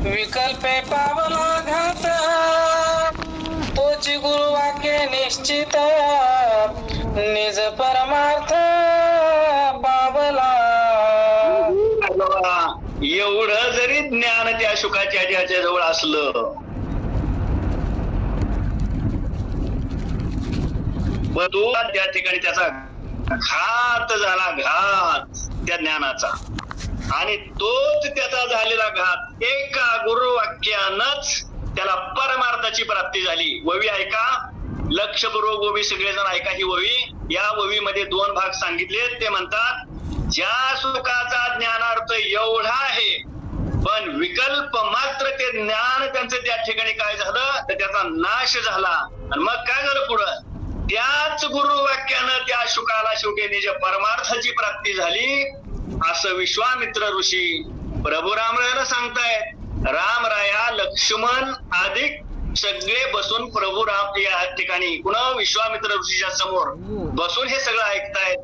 विकल्पे पावला घात तोची गुरुवाक्य निश्चित निज परमार्थ पावला. एवढं जरी ज्ञान त्या शुकाचार्याच्या जवळ असलं पण तो त्या ठिकाणी त्याचा घात झाला, घात त्या ज्ञानाचा. आणि तोच त्याचा झालेला घात एका गुरुवाक्यानंच त्याला परमार्थाची प्राप्ती झाली. ववी ऐका, लक्षपूर्वक ववी सगळेजण ऐका. ही ववी, या ववीमध्ये 2 भाग सांगितले. ते म्हणतात ज्या सुखाचा ज्ञानार्थ एवढा आहे पण विकल्प मात्र ते ज्ञान त्यांचं त्या ठिकाणी काय झालं तर त्याचा नाश झाला. आणि मग काय झालं पुढं, त्याच गुरुवाक्यानं त्या शुकाला शेवटी निज परमार्थाची प्राप्ती झाली असं विश्वामित्र ऋषी प्रभू रामरायाला सांगतायत. रामराया, लक्ष्मण अधिक सगळे बसून प्रभू राम या ठिकाणी पुन्हा विश्वामित्र ऋषीच्या समोर बसून हे सगळं ऐकतायत.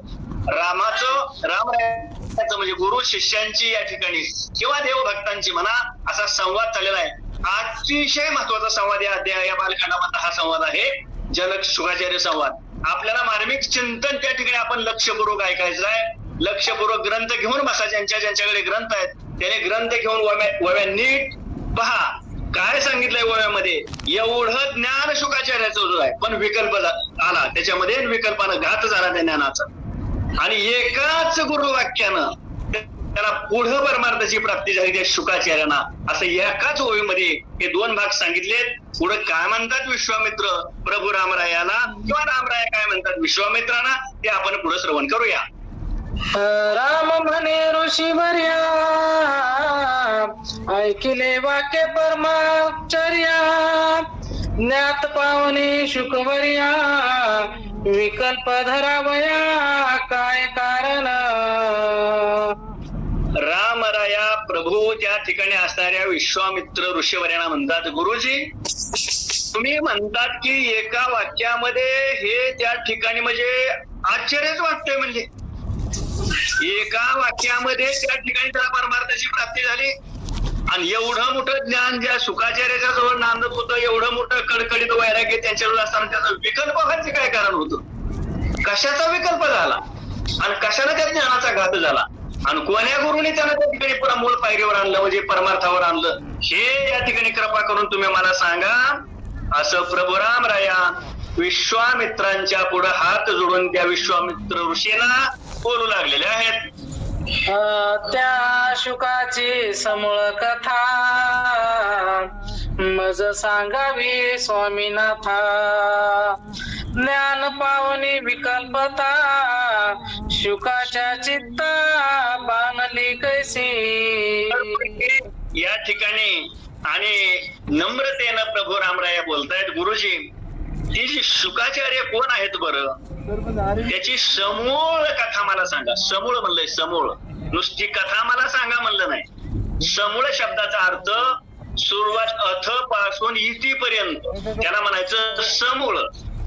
रामरायाचं म्हणजे गुरु शिष्यांची या ठिकाणी किंवा देवभक्तांची म्हणा असा संवाद चाललेला आहे. अतिशय महत्वाचा संवाद या बालकांडामधला हा संवाद आहे, जनक शुकाचार्य संवाद. आपल्याला मार्मिक चिंतन त्या ठिकाणी आपण लक्षपूर्वक ऐकायचं आहे. लक्षपूर्वक ग्रंथ घेऊन बसायचे. ज्यांच्याकडे ग्रंथ आहेत त्याने ग्रंथ घेऊन वव्या नीट पहा काय सांगितलंय वव्यामध्ये. एवढं ज्ञान शुकाचार्याचं आहे पण विकल्प आला त्याच्यामध्ये, विकल्पानं घात झाला त्या ज्ञानाचा. आणि एकाच गुरुवाक्यानं त्याला पुढं परमार्थाची प्राप्ती झाली त्या शुकाचार्यांना. असं एकाच ओळीमध्ये हे 2 भाग सांगितलेत. पुढे काय म्हणतात विश्वामित्र प्रभू रामरायाला किंवा रामराया काय म्हणतात विश्वामित्रांना ते आपण पुढे श्रवण करूया. राम म्हणे ऋषी वर्या ऐकिले वाक्य परमाचर्या ज्ञात पावने शुकवर्या विकल्प धरावया काय कारण. रामराया प्रभू त्या ठिकाणी असणाऱ्या विश्वामित्र ऋषीवर्यांना म्हणतात, गुरुजी तुम्ही म्हणतात की एका वाक्यामध्ये हे त्या ठिकाणी म्हणजे आश्चर्यच वाटतंय. म्हणजे एका वाक्यामध्ये त्या ठिकाणी त्याला परमार्थाची प्राप्ती झाली आणि एवढं मोठं ज्ञान ज्या शुकाचार्याच्या जवळ नांदत होतं, एवढं मोठं कडकडीत वैराग्य त्यांच्याजवळ असताना त्याचा विकल्प व्हायचं काय कारण होतं, कशाचा विकल्प झाला आणि कशाला त्या ज्ञानाचा घात झाला आणि कोण्या गुरुने त्याला त्या ठिकाणी पुन्हा मूळ पायरीवर आणलं म्हणजे परमार्थावर आणलं हे या ठिकाणी कृपा करून तुम्ही मला सांगा. असं प्रभू रामराया विश्वामित्रांच्या पुढे हात जोडून त्या विश्वामित्र ऋषीला बोलू लागलेले आहेत. त्या शुकाची समूळ कथा मज सांगावी स्वामीनाथा ज्ञान पावनी विकल्पता शुकाच्या चित्ता बाणली कैसी. या ठिकाणी आणि नम्रतेनं प्रभू रामराया बोलतायत, गुरुजी ती जी शुकाचार्य कोण आहेत बरं त्याची समूळ कथा मला सांगा. समूळ म्हणलंय, समूळ नुसती कथा मला सांगा म्हणलं नाही. समूळ शब्दाचा अर्थ सुरुवात अथ पासून इति पर्यंत त्याला म्हणायचं समूळ.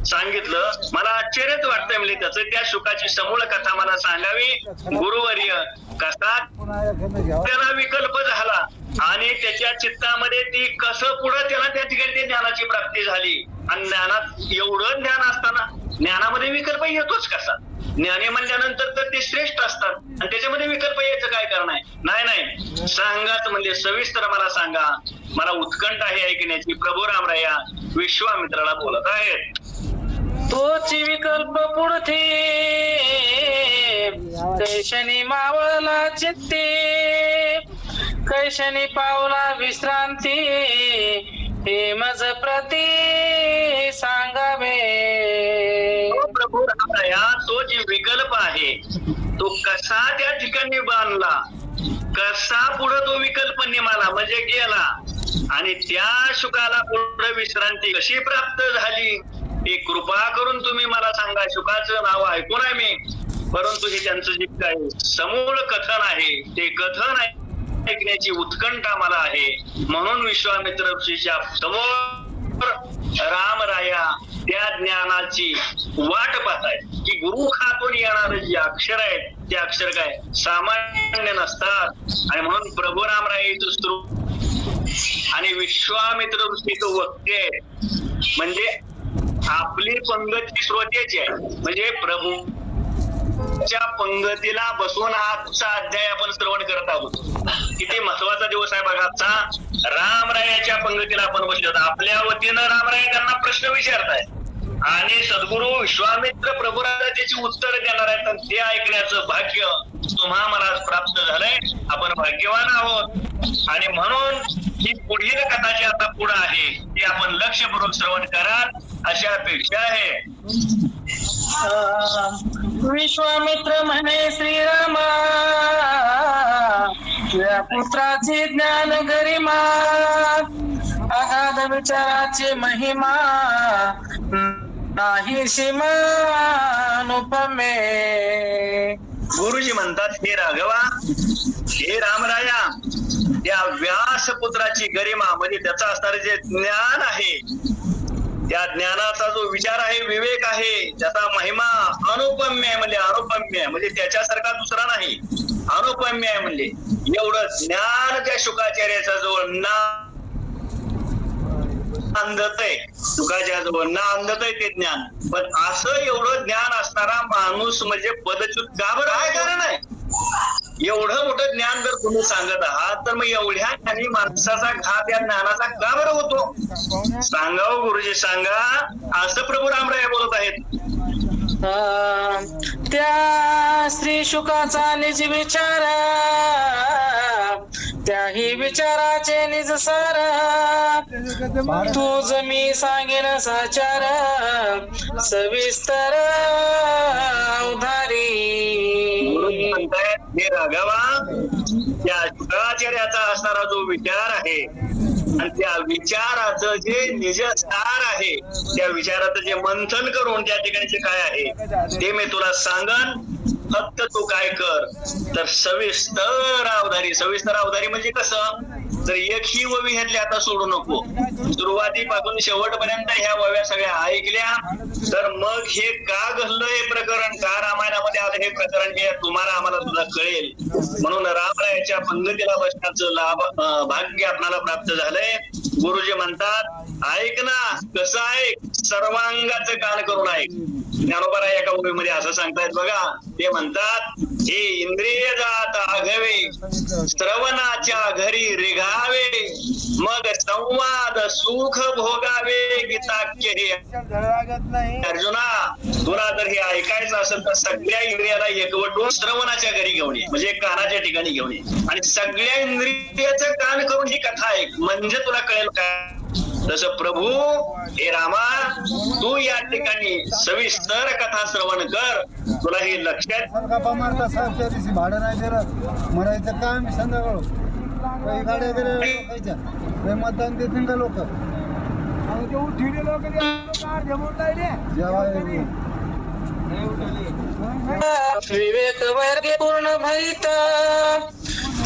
सांगितलं मला आश्चर्यच वाटतंय म्हणजे त्याचं त्या शुकाची समूळ कथा मला सांगावी. गुरुवर्य कसा त्याला विकल्प झाला आणि त्याच्या चित्तामध्ये ती कसं पुढे त्याला त्या ठिकाणी त्या ज्ञानाची प्राप्ती झाली. आणि ज्ञानात एवढं ज्ञान असताना ज्ञानामध्ये विकल्प येतोच कसा. ज्ञाने म्हणल्यानंतर तर ते श्रेष्ठ असतात आणि त्याच्यामध्ये विकल्प यायचं काय कारण आहे. नाही सांगाच म्हणजे सविस्तर मला सांगा, मला उत्कंठ आहे ऐकण्याची. प्रभू रामराया विश्वामित्राला बोलत आहेत. तोची विकल्प पुढते कैशनी मावळला चित्ते कैशनी पावला विश्रांती हे मज प्रती सांगावे. प्रभू रामराया तो जी विकल्प आहे तो कसा त्या ठिकाणी बांधला, कसा पुढे तो विकल्प निमाला म्हणजे गेला आणि त्या शुकाला पुढे विश्रांती कशी प्राप्त झाली ही कृपा करून तुम्ही मला सांगा. शुकाचं नाव ऐकून आहे मी, परंतु हे त्यांचं जे काय समूळ कथन आहे ते कथन ऐकण्याची उत्कंठा मला आहे. म्हणून विश्वामित्र ऋषीच्या समोर रामराया त्या ज्ञानाची वाट पाहतायत की गुरु खातून येणारे जे अक्षर आहेत ते अक्षर काय सामान्य नसतात. आणि म्हणून प्रभू रामरायाचं आणि विश्वामित्र ऋषीचं वक्ते आहे. म्हणजे आपली पंगती श्रोतेची आहे. म्हणजे प्रभूच्या पंगतीला बसून आजचा अध्याय आपण श्रवण करत आहोत. किती महत्वाचा दिवस आहे बघा आजचा. रामरायाच्या पंगतीला आपण बसलो आहोत. आपल्या वतीनं रामराय त्यांना प्रश्न विचारताय आणि सद्गुरु विश्वामित्र प्रभुराजा त्याची उत्तर देणार आहेत. आणि ते ऐकण्याचं भाग्य तुम्हा मला प्राप्त झालंय. आपण भाग्यवान आहोत. आणि म्हणून ही पुढील कथा जी आता पुढे आहे ती आपण लक्षपूर्वक श्रवण कराल अशी अपेक्षा आहे. विश्वामित्र म्हणे श्रीरामा, तुझ्या पुत्राचे ज्ञान गरिमा, अगाध विचाराची महिमा, नाही सीमा अनुपमे. गुरुजी म्हणतात, हे राघवा, हे रामराया, त्या व्यासपुत्राची गरिमा म्हणजे त्याचा असणारे जे ज्ञान आहे, त्या ज्ञानाचा जो विचार आहे, विवेक आहे, त्याचा महिमा अनुपम्य आहे. म्हणजे अनुपम्य आहे म्हणजे त्याच्यासारखा दुसरा नाही, अनुपम्य आहे. म्हणजे एवढं ज्ञान त्या शुकाचार्याच्या जवळ ना अंधतय, शुकाच्या जवळ ना अंधतय ते ज्ञान. पण असं एवढं ज्ञान असणारा माणूस म्हणजे पदच्युत का बरं? काय कारण आहे? एवढं मोठं ज्ञान जर तुम्ही सांगत आहात तर मग एवढ्या आणि माणसाचा घात या ज्ञानाचा का बरं होतो? सांगावं गुरुजी, सांगा. असं प्रभू रामराय बोलत आहेत. त्या श्री शुकाचा निज विचार, त्याही विचाराचे निज सार, तुझ मी सांगेन साचार, सविस्तर उधारी. हे राघवा, त्या शुकाचार्याचा असणारा जो विचार आहे आणि त्या विचाराचं जे निजसार आहे, त्या विचाराचं जे मंथन करून त्या ठिकाणचे काय आहे ते मी तुला सांगन. फक्त तू काय कर तर सविस्तर अवधारी. सविस्तर अवधारी म्हणजे कसं? जर एकही ववी घेतली आता सोडू नको. सुरुवातीपासून शेवटपर्यंत ह्या वव्या सगळ्या ऐकल्या तर मग हे का घडलं हे प्रकरण, का रामायणामध्ये आलं हे प्रकरण, हे तुम्हाला आम्हाला सुद्धा कळेल. म्हणून रामरायाच्या पंगतीला बसण्याचं भाग्य आपल्याला प्राप्त झालंय. गुरुजी म्हणतात, ऐक ना, कसं ऐक, सर्वांगाचं कान करून ऐक. ज्ञानोबा एका ओळीमध्ये असं सांगतायत बघा. ते म्हणतात, हे इंद्रिय जात आघवे, श्रवणाच्या घरी रिघावे, मग संवाद सुख भोगावे. गीताख्य हे अर्जुना, तुला जर हे ऐकायचं असेल तर सगळ्या इंद्रियाला एकवटून श्रवणाच्या घरी घेऊन ये, म्हणजे कानाच्या ठिकाणी घेऊन ये आणि सगळ्या इंद्रियाचं कान करून ही कथा ऐक, म्हणजे तुला कळेल काय. तसं प्रभू, हे रामा, तू या ठिकाणी सविस्तर कथा श्रवण कर. तुला हे लक्षात भाडं नाही दिलं मरायचं काम संध्याकाळ काही गाड्या गेल्या मतदान देतील का लोक विवेक वर्गे पूर्ण भरित,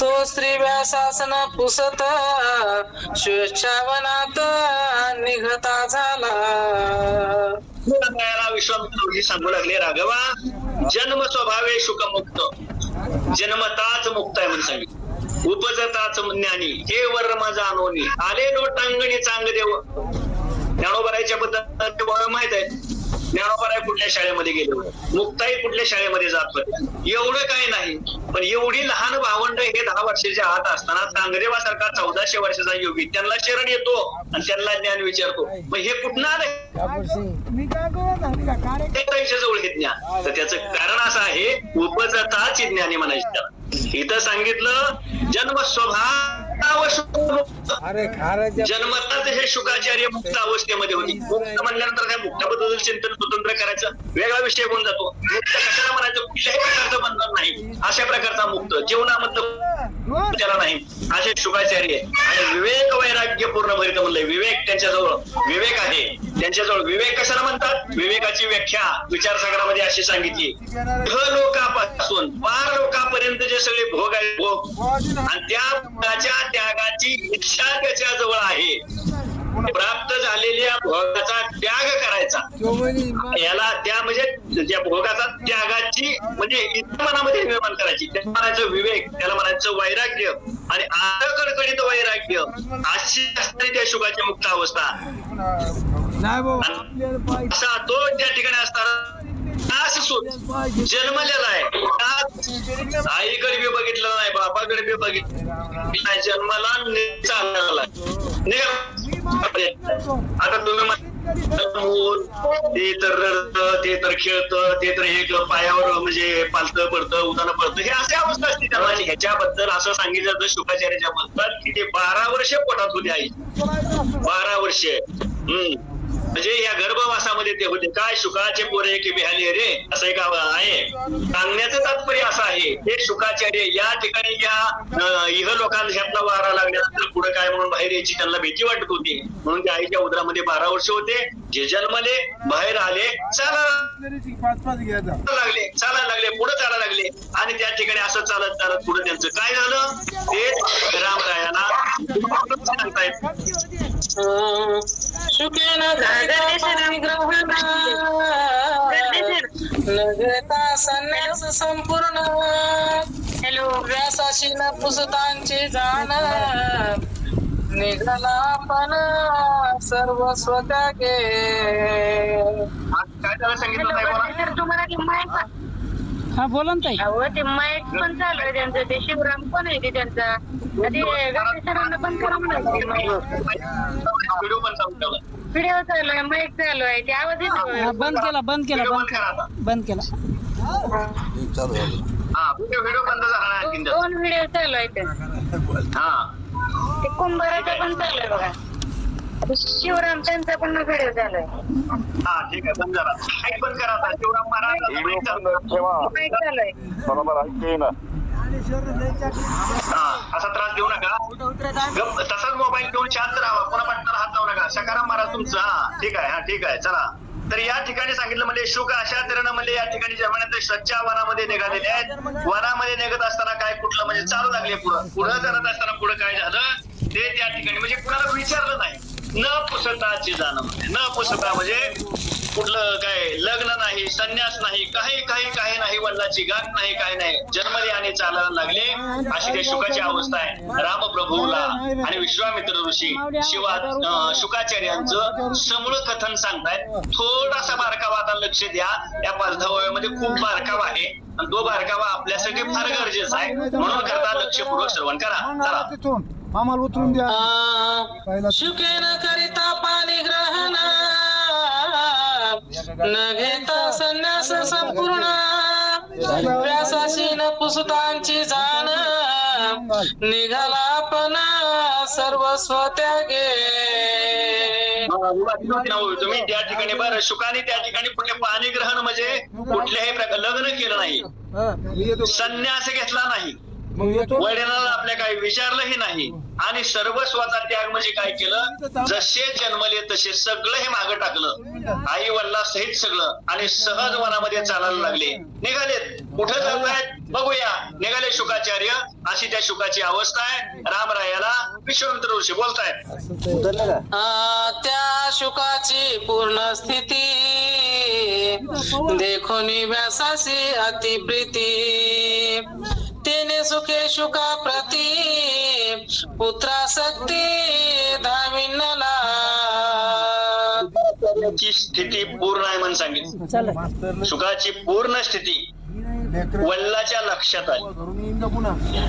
तो श्री व्यासासन पुसत, स्वेच्छावनात निघता झाला. विश्वामित्र सांगू लागले, राघवा, जन्म स्वभावे शुकमुक्त, जन्मताच मुक्त आहे म्हणून सांगितलं. उपजताच ज्ञानी, हे वर्म जाणोनी, आले लोटांगणी चांग देव. ज्ञानोबरायच्या बद्दल माहित आहे. ज्ञानोबराय कुठल्या शाळेमध्ये गेले, मुक्ताई कुठल्या शाळेमध्ये जात होते, एवढं काही नाही. पण एवढी लहान भावंड हे 10 वर्षाच्या आत असताना चांगदेवासारखा 1400 वर्षाचा योगी त्यांना शरण येतो आणि त्यांना ज्ञान विचारतो. मग हे कुठं आलंय? जवळ हे ज्ञान. तर त्याचं कारण असं आहे, उपजताच ज्ञानी म्हणायचं त्याला. इथं सांगितलं, जन्म स्वभाव जन्मताच हे शुकाचार्य मुक्त अवस्थेमध्ये होती. मुक्त म्हणल्यानंतर काय मुक्ताबद्दल चिंतन स्वतंत्र करायचं वेगळा विषय होऊन जातो. मुक्त कशाला म्हणायचं? कुठल्याही प्रकारचं बंधन नाही, अशा प्रकारचा मुक्त. जीवनामधलं त्याला नाही, असे शुकाचार्य. आणि विवेक वैराग्य पूर्ण भरित म्हणलंय. विवेक त्यांच्याजवळ विवेक आहे. त्यांच्याजवळ विवेक कशाला म्हणतात? विवेकाची व्याख्या विचारसागरामध्ये अशी सांगितली, लोकापासून पार लोकापर्यंत जे सगळे भोग आहेत, भोग, आणि त्या भोगाच्या त्यागाची इच्छा त्याच्या जवळ आहे. प्राप्त झालेल्या भोगाचा त्याग करायचा याला त्या म्हणजे ज्या भोगाचा त्यागाची म्हणजे इच्छा मनामध्ये निर्माण करायची, त्याला म्हणायचं विवेक, त्याला म्हणायचं वैराग्य आणि कडकडीत वैराग्य, अशी असते त्या शुकाची मुक्त अवस्था. असा तो त्या ठिकाणी असताना जन्मलेला आहे, आईकडे बी बघितलं नाही, बापाकडे बी बघितलं नाही, जन्माला चाललेला. आता तुम्ही ते तर रडतं, ते तर खेळतं, ते तर हे पायावर म्हणजे पालतं पडतं, उदाहरण पडतं, हे अशी अवस्था असते जन्माची. ह्याच्याबद्दल असं सांगितलं जातं शुकाचार्याच्या बद्दल की ते 12 वर्ष पोटात होते आई, 12 वर्ष. म्हणजे या गर्भवासामध्ये ते होते. काय शुकाचे पोरे की बिहाली रे, असं एक आहे. सांगण्याचं तात्पर्य असं आहे, हे शुकाचार्य या ठिकाणी या इह लोकांना ह्यातला वारा लागल्यानंतर पुढे काय म्हणून बाहेर यायची त्यांना भीती वाटत होती, म्हणून त्या आईच्या उदरामध्ये 12 वर्ष होते. जे जन्मले, बाहेर आले, चालायला लागले, पुढे चालायला लागले आणि त्या ठिकाणी असं चालत चालत पुढे त्यांचं काय झालं ते रामरायाला सांगतायत. शुकेन नगता संन्यास संपूर्ण, व्यासाशी न पुसतांची जाण, निघाला पण सर्वस्व त्यागे. काय त्याला सांगितलं नाही बोला. तुम्हाला हा बोला ना ताई. अहो ते माईक पण चालू आहे त्यांचं, ते शिवराम पण आहे ते त्यांचा, ते व्यक्तीसरांना पण करा म्हणायचं. व्हिडिओ पण चालू ठेवला, व्हिडिओ चालू आहे, माईक चालू आहे, ते आवाज येतो. बंद केला हा व्हिडिओ बंद झाला नाही आणखीन. 2 व्हिडिओ चालू आहेत. हा ते कुंभाराचा पण चालू आहे बघा, शिवराम त्यांचा पण व्हिडिओ चालू आहे. हा ठीक आहे, बंद झाला. माईक बंद करा आता. शिवराम महाराज माईक चालू आहे. बरोबर आहे ना. हा असा त्रास देऊ नका, तसाच मोबाईल घेऊन शांत राहा, पुन्हा बटनाला हात लावू नका. सकाराम महाराज तुमचं. हा ठीक आहे, हा ठीक आहे, चला. तर या ठिकाणी सांगितलं म्हणजे शुक अशा तऱ्हेनं म्हणजे या ठिकाणी जमान्यात सच्च्या वनामध्ये निघालेले आहेत. वनामध्ये निघत असताना काय कुठलं म्हणजे चालू लागले, पुढं जात असताना पुढे काय झालं ते त्या ठिकाणी म्हणजे कुणाला विचारलं नाही. न पुसताची जाणं, न पुसता म्हणजे कुठलं काय लग्न नाही, संन्यास नाही, काही नाही, वडिलाची गाठ नाही, काही नाही, जन्मले आणि चालायला लागले. अशी त्या शुकाची अवस्था आहे. रामप्रभूला आणि विश्वामित्र ऋषी शुकाचार्यांचं समूळ कथन सांगतायत. थोडासा बारकावा आता लक्ष द्या, या पालथवयामध्ये खूप बारकावा आहे आणि तो बारकावा आपल्यासाठी फार गरजेचा आहे, म्हणून करता लक्षपूर्वक श्रवण करा. चला आम्हाला उतरून द्या. शुकेन करिता पाणी ग्रहण, न घेता संन्यास संपूर्ण, व्यासाशी न पुसतांची जाण, निघाला पण सर्वस्व त्यागे. तुम्ही त्या ठिकाणी बरं शुकाने त्या ठिकाणी कुठले पाणी ग्रहण म्हणजे कुठल्याही प्रकार लग्न केलं नाही, संन्यास घेतला नाही, वडिलांना आपल्या काही विचारलंही नाही आणि सर्वस्वाचा त्याग म्हणजे काय केलं, जसे जन्मले तसे सगळं हे मागं टाकलं, आई वडिला सहित सगळं, आणि सहज वनामध्ये चालायला लागले. निघालेत, कुठं जात आहेत बघूया. निघाले शुकाचार्य. अशी त्या शुकाची अवस्था आहे. रामरायाला विश्वामित्र ऋषी बोलतायत. त्या शुकाची पूर्ण स्थिती, देखोनी व्यासासी अति प्रीती, तेने सुखे शुका प्रती, पुत्रासक्ती धाविनला. ची स्थिती पूर्ण आहे म्हणून सांगितलं. शुकाची पूर्ण स्थिती वडिलाच्या लक्षात आली.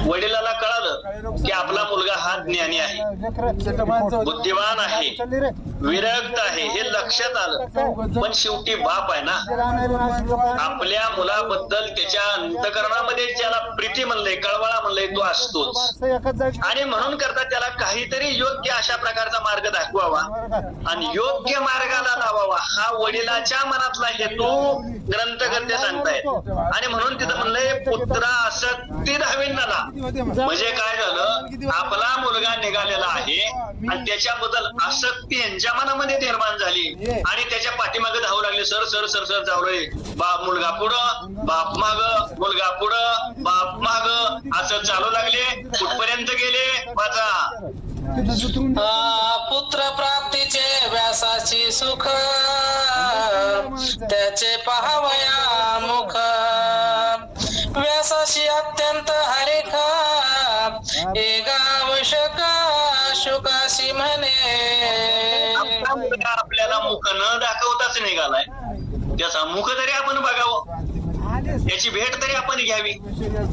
वडिलाला कळालं की आपला मुलगा हा ज्ञानी आहे, बुद्धिवान आहे, विरक्त आहे, हे लक्षात आलं. पण शेवटी बाप आहे ना, आपल्या मुलाबद्दल त्याच्या अंतकरणामध्ये ज्याला प्रीती म्हणलंय, कळवळा म्हणलंय, तो असतोच. आणि म्हणून करता त्याला काहीतरी योग्य अशा प्रकारचा मार्ग दाखवावा आणि योग्य मार्गाला लावावा, हा वडिलाच्या मनातला हेतू ग्रंथकर्ते सांगतायत. आणि म्हणून तिथं म्हणलंय पुत्रा आसक्ती धाविन्नला. म्हणजे काय झालं, आपला मुलगा निघालेला आहे आणि त्याच्याबद्दल आसक्ती यांच्या मनामध्ये निर्माण झाली आणि त्याच्या पाठीमागे धावू लागले. Sir sir sir sir Jawale, बाप मुलगा पुढं, बाप माग, मुलगा पुढं, बाप माग, असं चालू लागले. कुठपर्यंत गेले वाचा. पुत्र प्राप्तीचे व्यासाची सुख, त्याचे पाहावया मुख व्यासाशी अत्यंत हरिखा एक आवश्यका शुकाशी म्हणे आपल्याला मुख न दाखवताच निघालाय, त्याचा मुख तरी आपण बघावं, त्याची भेट तरी आपण घ्यावी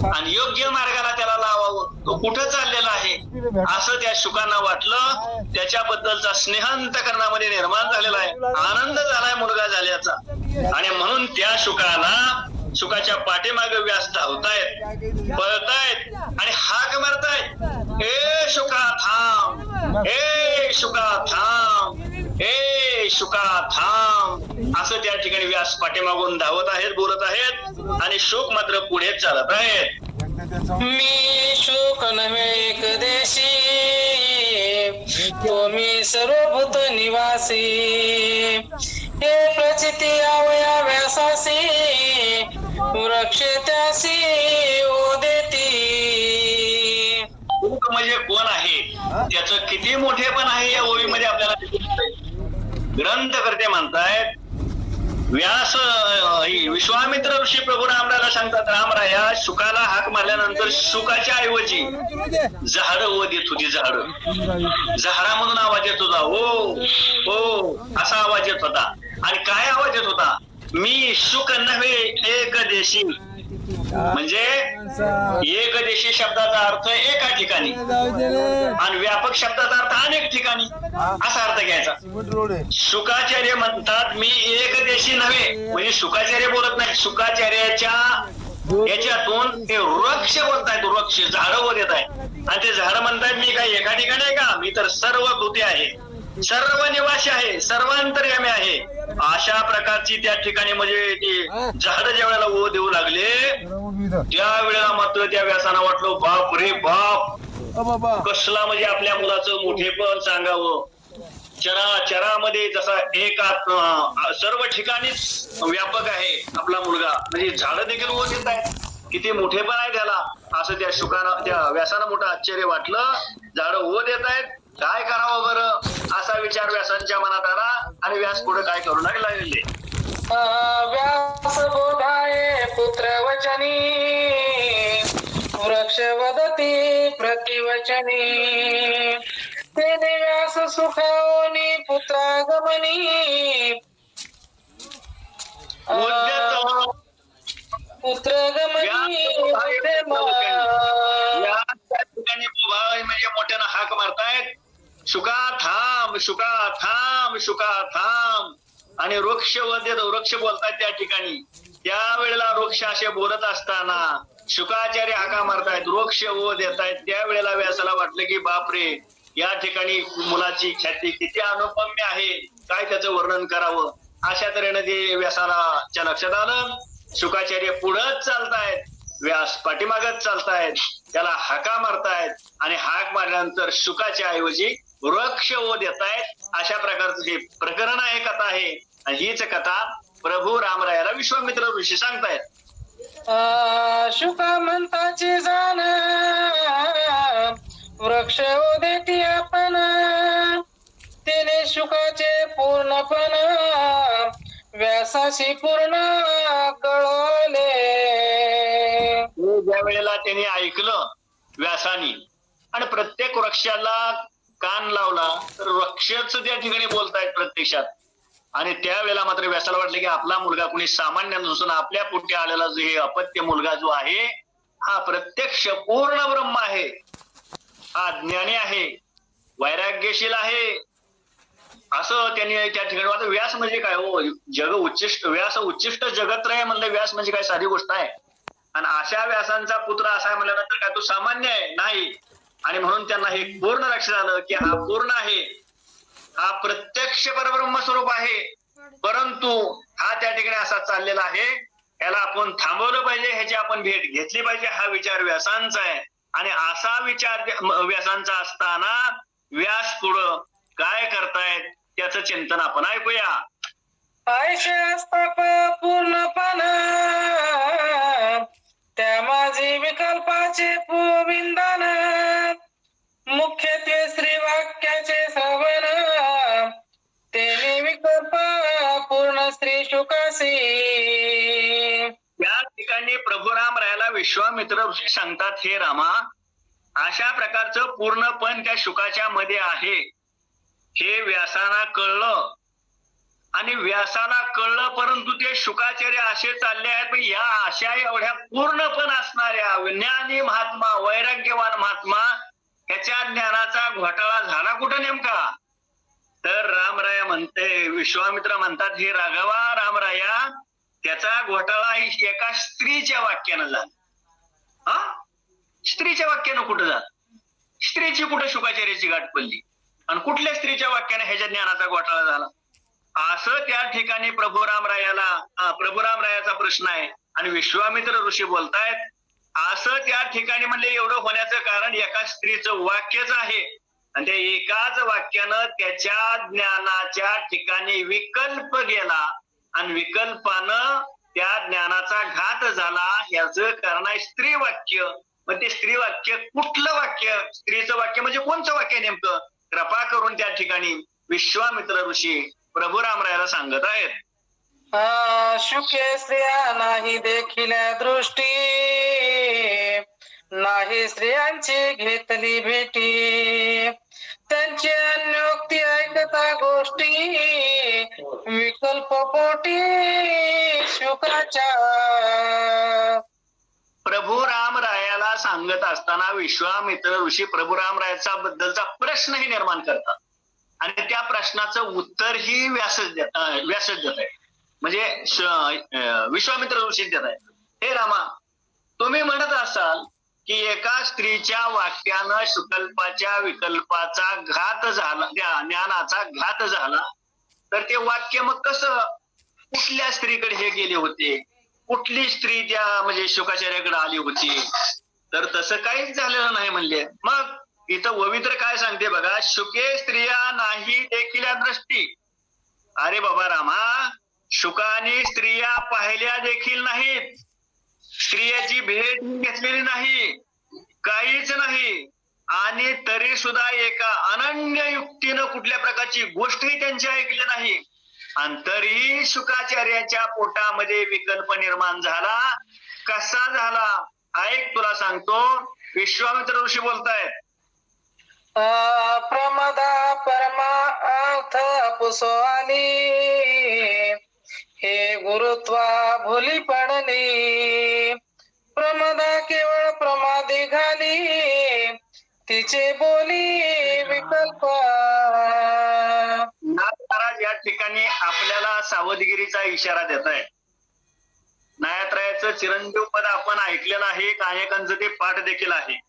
आणि योग्य मार्गाला त्याला लावावं. तो कुठं चाललेला आहे असं त्या शुकांना वाटलं. त्याच्याबद्दलचा स्नेह अंतःकरणामध्ये निर्माण झालेला आहे, आनंद झालाय मुलगा झाल्याचा. आणि म्हणून त्या शुकाच्या पाठीमागे व्यास धावतायत, पळतायत आणि हाक मारतायत, हे शुका थांब, हे शुका थांब, हे शुका थांब. असं त्या ठिकाणी व्यास पाठीमागून धावत आहेत, बोलत आहेत आणि शुक मात्र पुढे चालत आहेत. मी शुक नव्हे एक देशी, तो मी सर्वभूत निवासी, हे प्रचिती आवया व्यासासी, वृक्ष त्यासी ओ देती. शुक म्हणजे कोण आहे, त्याचं किती मोठेपण आहे या ओळीमध्ये आपल्याला दिसतंय. ग्रंथकर्ते म्हणतायत, व्यास विश्वामित्र ऋषी प्रभू रामरायाला सांगतात, रामराया शुकाला हाक मारल्यानंतर शुकाच्या ऐवजी झाड व देत होती. झाडामधून आवाज येत होता, हो हो असा आवाज येत होता. आणि काय आवाज येत होता, मी शुक नव्हे एक देशी. म्हणजे एक देशी शब्दाचा अर्थ एका ठिकाणी आणि व्यापक शब्दाचा अर्थ अनेक ठिकाणी असा अर्थ घ्यायचा. शुकाचार्य म्हणतात मी एक देशी नव्हे, म्हणजे शुकाचार्य बोलत नाही, शुकाचार्याच्या याच्यातून ते वृक्ष बोलतायत, वृक्ष झाड वर येत आहे. आणि ते झाड म्हणतायत मी काय एका ठिकाणी आहे का, मी तर सर्व भूते आहे, सर्व निवासी आहे, सर्वांतर्यामी आहे. अशा प्रकारची त्या ठिकाणी म्हणजे ते झाड ज्या वेळेला ओ देऊ लागले त्यावेळेला मात्र त्या व्यासाला वाटलं, बाप रे बाप, कसला म्हणजे आपल्या मुलाचं मोठेपण सांगावं. चरामध्ये जसा एका सर्व ठिकाणीच व्यापक आहे आपला मुलगा, म्हणजे झाड देखील ओ देत आहेत, किती मोठेपण आहे त्याला. असं त्या शुकानं त्या व्यासानं मोठं आश्चर्य वाटलं. झाड ओ देत आहेत, काय करावं बरं असा विचार व्यासांच्या मनात आला आणि व्यास पुढे काय करू लागले. व्यास बोधाये पुत्र वचनी, वृक्ष वदती प्रतिवचनी, तेने व्यास सुखावनी पुत्रागमनी, पुत्रगमनी म्हणजे मोठ्यानं हाक मारतायत, शुका थांब, शुका थांब, शुका थांब. आणि वृक्ष वृक्ष बोलतायत त्या ठिकाणी. त्यावेळेला वृक्ष असे बोलत असताना शुकाचार्य हाका मारतायत, वृक्ष ओ देतायत. त्यावेळेला व्यासाला वाटलं की बापरे, या ठिकाणी मुलाची ख्याती किती अनुपम्य आहे, काय त्याचं वर्णन करावं. अशा तऱ्हेने ते व्यासाच्या लक्षात आलं. शुकाचार्य पुढंच चालतायत, व्यास पाठीमागच चालतायत, त्याला हाका मारतायत आणि हाक मारल्यानंतर शुकाच्या ऐवजी वृक्ष ओ देतायत. अशा प्रकारचं हे प्रकरण आहे, कथा आहे. आणि हीच कथा प्रभू रामरायाला विश्वामित्र ऋषी सांगतायत. शुका म्हणताची जाण, वृक्ष ओ देती आपण, तिने शुकाचे पूर्णपण व्यासाशी पूर्ण कळवले. ज्या वेळेला त्यांनी ऐकलं व्यासानी आणि प्रत्येक वृक्षाला कान लावला तर वृक्षच त्या ठिकाणी बोलतायत प्रत्यक्षात. आणि त्यावेळेला मात्र व्यासाला वाटलं की आपला मुलगा कुणी सामान्य नसून आपल्या पोटी आलेला जो हे अपत्य मुलगा जो आहे हा प्रत्यक्ष पूर्ण ब्रह्म आहे, हा ज्ञानी आहे, वैराग्यशील आहे. असं त्यांनी त्या ठिकाणी वाटतं. व्यास म्हणजे काय हो, जग उच्चिष्ट व्यास उच्चिष्ट जगत्रय म्हणलं. व्यास म्हणजे काय साधी गोष्ट आहे. आणि अशा व्यासांचा पुत्र असा आहे म्हणल्यानंतर काय तो सामान्य आहे नाही. आणि म्हणून त्यांना हे पूर्ण लक्षात आलं की हा पूर्ण आहे, हा प्रत्यक्ष परब्रह्म स्वरूप आहे. परंतु हा त्या ठिकाणी असा चाललेला आहे, याला आपण थांबवलं पाहिजे, ह्याची आपण भेट घेतली पाहिजे, हा विचार व्यासांचा आहे. आणि असा विचार व्यासांचा असताना व्यास पुढं काय करतायत त्याचं चिंतन आपण ऐकूया. आयशे असताप पूर्णपण, त्या माझे विकल्पाचे विंदान, मुख्यत्वे श्री वाक्याचे श्रवण, ते विकल्प पूर्ण तैसी. या ठिकाणी प्रभू राम रायाला विश्वामित्र ऋषी सांगतात, हे रामा, अशा प्रकारचं पूर्णपण त्या शुकाच्या मध्ये आहे हे व्यासाला कळलं. आणि व्यासाला कळलं, परंतु ते शुकाचार्य असे चालले आहेत, पण या अशा एवढ्या पूर्णपण असणाऱ्या ज्ञानी महात्मा, वैराग्यवान महात्मा, ह्याच्या ज्ञानाचा घोटाळा झाला कुठं नेमका? तर रामराया म्हणते, विश्वामित्र म्हणतात, हे राघवा रामराया, त्याचा घोटाळा एका स्त्रीच्या वाक्यानं झाला. हा, स्त्रीच्या वाक्यानं कुठं झाला? स्त्रीची कुठं शुकाचार्याची गाठ पडली? आणि कुठल्या स्त्रीच्या वाक्याने ह्याच्या ज्ञानाचा घोटाळा झाला? असं त्या ठिकाणी प्रभू रामरायाचा प्रश्न आहे. आणि विश्वामित्र ऋषी बोलतायत, असं त्या ठिकाणी म्हणले एवढं होण्याचं कारण एका स्त्रीचं वाक्यच आहे. आणि त्या एकाच वाक्यानं त्याच्या ज्ञानाच्या ठिकाणी विकल्प गेला आणि विकल्पानं त्या ज्ञानाचा घात झाला. याचं कारण आहे स्त्री वाक्य. मग ते स्त्री वाक्य कुठलं वाक्य? स्त्रीचं वाक्य म्हणजे कोणतं वाक्य नेमकं? कृपा करून त्या ठिकाणी विश्वामित्र ऋषी प्रभू रामरायाला सांगत आहेत. शुके स्त्रिया नाही देखील दृष्टी, नाही स्त्रियांची घेतली भेटी, त्यांची अन्योक्ती ऐकता गोष्टी, विकल्प पोटी शुकाच्या. प्रभू रामरायाला सांगत असताना विश्वामित्र ऋषी प्रभू रामरायाचा बद्दलचा प्रश्नही निर्माण करतात. आणि त्या प्रश्नाचं उत्तरही व्यासच देत आहे, म्हणजे विश्वामित्र ऋषी देत आहे. हे रामा, तुम्ही म्हणत असाल की एका स्त्रीच्या वाक्यानं शुकल्पाच्या विकल्पाचा घात झाला, त्या ज्ञानाचा घात झाला, तर ते वाक्य मग कसं, कुठल्या स्त्रीकडे हे गेले होते? कुठली स्त्री त्या म्हणजे शुकाचार्याकडे आली होती? तर तसं काहीच झालेलं नाही म्हणले. मग इथं पवित्र काय सांगते बघा, शुके स्त्रिया नाही देखील दृष्टी. अरे बाबा रामा, शुकाने स्त्रिया पाहिल्या देखील नाहीत, स्त्रियाची भेट घेतलेली नाही, काहीच नाही. आणि तरी सुद्धा एका अनन्य युक्तीनं कुठल्या प्रकारची गोष्टही त्यांची ऐकली नाही. आणि तरीही शुकाचार्याच्या पोटामध्ये विकल्प निर्माण झाला. कसा झाला? ऐक, तुला सांगतो. विश्वामित्र ऋषी बोलतायत, प्रमदा परमार्थ पुसवाली, हे गुरुत्वा भुली पडली, प्रमदा केवळ प्रमादी घाली, तिचे बोली विकल्प. महाराज या ठिकाणी आपल्याला सावधगिरीचा इशारा देत आहे. नायत्रायाचं चिरंजीव पद आपण ऐकलेलं आहे, अनेकांचं ते पाठ देखील आहे.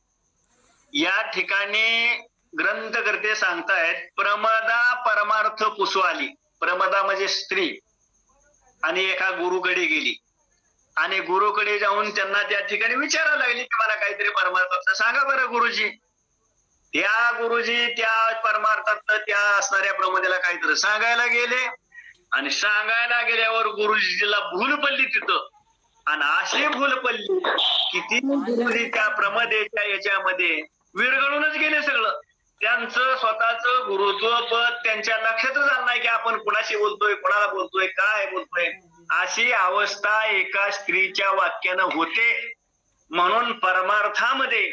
या ठिकाणी ग्रंथकर्ते सांगतायत, प्रमदा परमार्थ पुसवाली. प्रमदा म्हणजे स्त्री. आणि एका गुरुकडे गेली आणि गुरुकडे जाऊन त्यांना त्या ठिकाणी विचारायला लागली की मला काहीतरी परमार्थाचं सांगा बरं गुरुजी. त्या गुरुजी त्या परमार्थात त्या असणाऱ्या प्रमदेला काहीतरी सांगायला गेले आणि सांगायला गेल्यावर गुरुजीला भूल पडली तिथं. आणि अशी भूल पडली की ती गुरुजी त्या प्रमदेच्या याच्यामध्ये विरघळूनच गेले सगळं. त्यांचं स्वतःच गुरुत्व पद त्यांच्या लक्षातच आलं नाही की आपण कुणाशी बोलतोय, कोणाला बोलतोय, काय बोलतोय. अशी अवस्था एका स्त्रीच्या वाक्यानं होते. म्हणून परमार्थामध्ये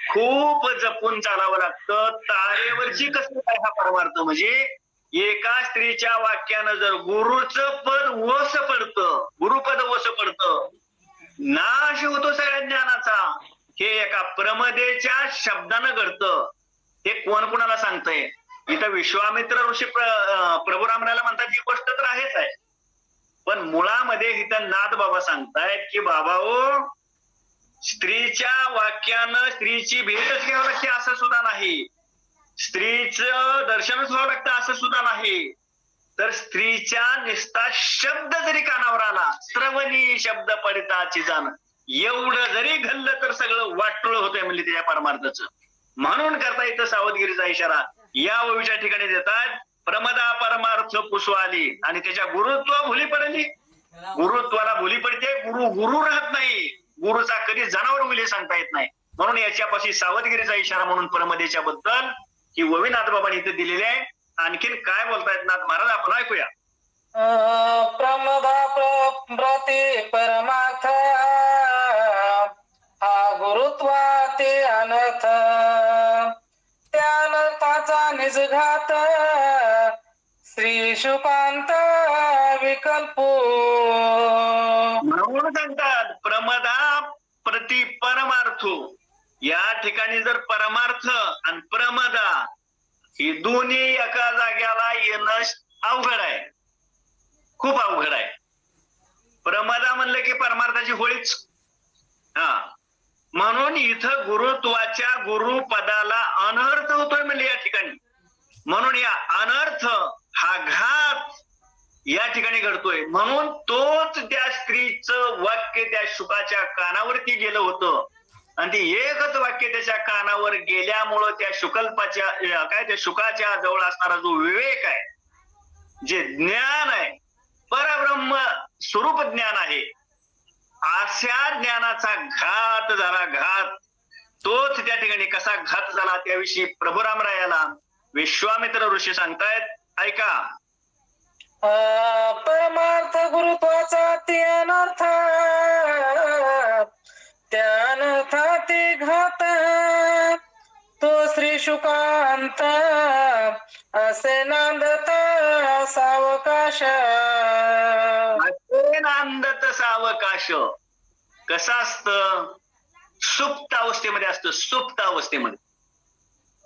खूप जपून चालावं लागतं. तारेवरची कसं काय हा परमार्थ? म्हणजे एका स्त्रीच्या वाक्यानं जर गुरुचं पद वस पडतं, गुरुपद वस पडतं, नाश होतो सगळ्या ज्ञानाचा. हे एका प्रमदेच्या शब्दानं घडतं. हे कोण कुणाला सांगतंय? इथं विश्वामित्र ऋषी प्रभू रामरायाला म्हणतात ही गोष्ट तर आहेच आहे, पण मुळामध्ये इथं नाथ बाबा सांगतायत की बाबा हो, स्त्रीच्या वाक्यानं स्त्रीची भेटच घ्यावं लागते असं सुद्धा नाही, स्त्रीचं दर्शनच व्हावं लागतं असं सुद्धा नाही. तर स्त्रीच्या निस्ता शब्द जरी कानावर आला, श्रवणी शब्द पडताची जाण, एवढं जरी घडलं तर सगळं वाटोळ होतंय म्हणजे त्याच्या परमार्थाचं. म्हणून करता येतं सावधगिरीचा इशारा या ओवीच्या ठिकाणी देतात. प्रमदा परमार्थ पुसवाली आणि त्याच्या गुरुत्व भुली पडली. गुरुत्वाला भुली पडते. गुरु राहत नाही. गुरुचा कधी जनावर होईल हे सांगता येत नाही. म्हणून याच्यापाशी सावधगिरीचा इशारा म्हणून प्रमदेच्या बद्दल ही ओवी नाथ बाबांनी इथे दिलेली आहे. आणखीन काय बोलतायत नाथ महाराज आपण ऐकूया. प्रमदा प्रति परमार्थ हा गुरुत्वाती अनर्थ त्या अनर्थाचा निजघात श्री शुकांत विकल्प. म्हणून सांगतात प्रमदा प्रति परमार्थ. या ठिकाणी जर परमार्थ आणि प्रमदा ही दोन्ही एका जाग्याला येणं अवघड आहे, खूप अवघड आहे. प्रमदा म्हणलं की परमार्थाची होळीच. हा, म्हणून इथं गुरुत्वाच्या गुरुपदाला अनर्थ होतोय म्हणले या ठिकाणी. म्हणून या अनर्थ हा घात या ठिकाणी घडतोय. म्हणून तोच त्या स्त्रीचं वाक्य त्या शुकाच्या कानावरती गेलं होतं आणि ती एकच वाक्य त्याच्या कानावर गेल्यामुळं त्या शुकल्पाच्या त्या शुकाच्या जवळ असणारा जो विवेक आहे, जे ज्ञान आहे, परब्रह्म स्वरूप ज्ञान आहे, अशा ज्ञानाचा घात झाला. घात तोच त्या ठिकाणी कसा घात झाला त्याविषयी प्रभू रामरायाला विश्वामित्र ऋषी सांगतायत, ऐका. परमार्थ गुरुत्वाचा ते अनर्थ त्या अनर्थाती घात तो श्री शुकांत असे नांदत सावकाश. असे नांदत सावकाश. कसं असतं? सुप्त अवस्थेमध्ये असतं. सुप्त अवस्थेमध्ये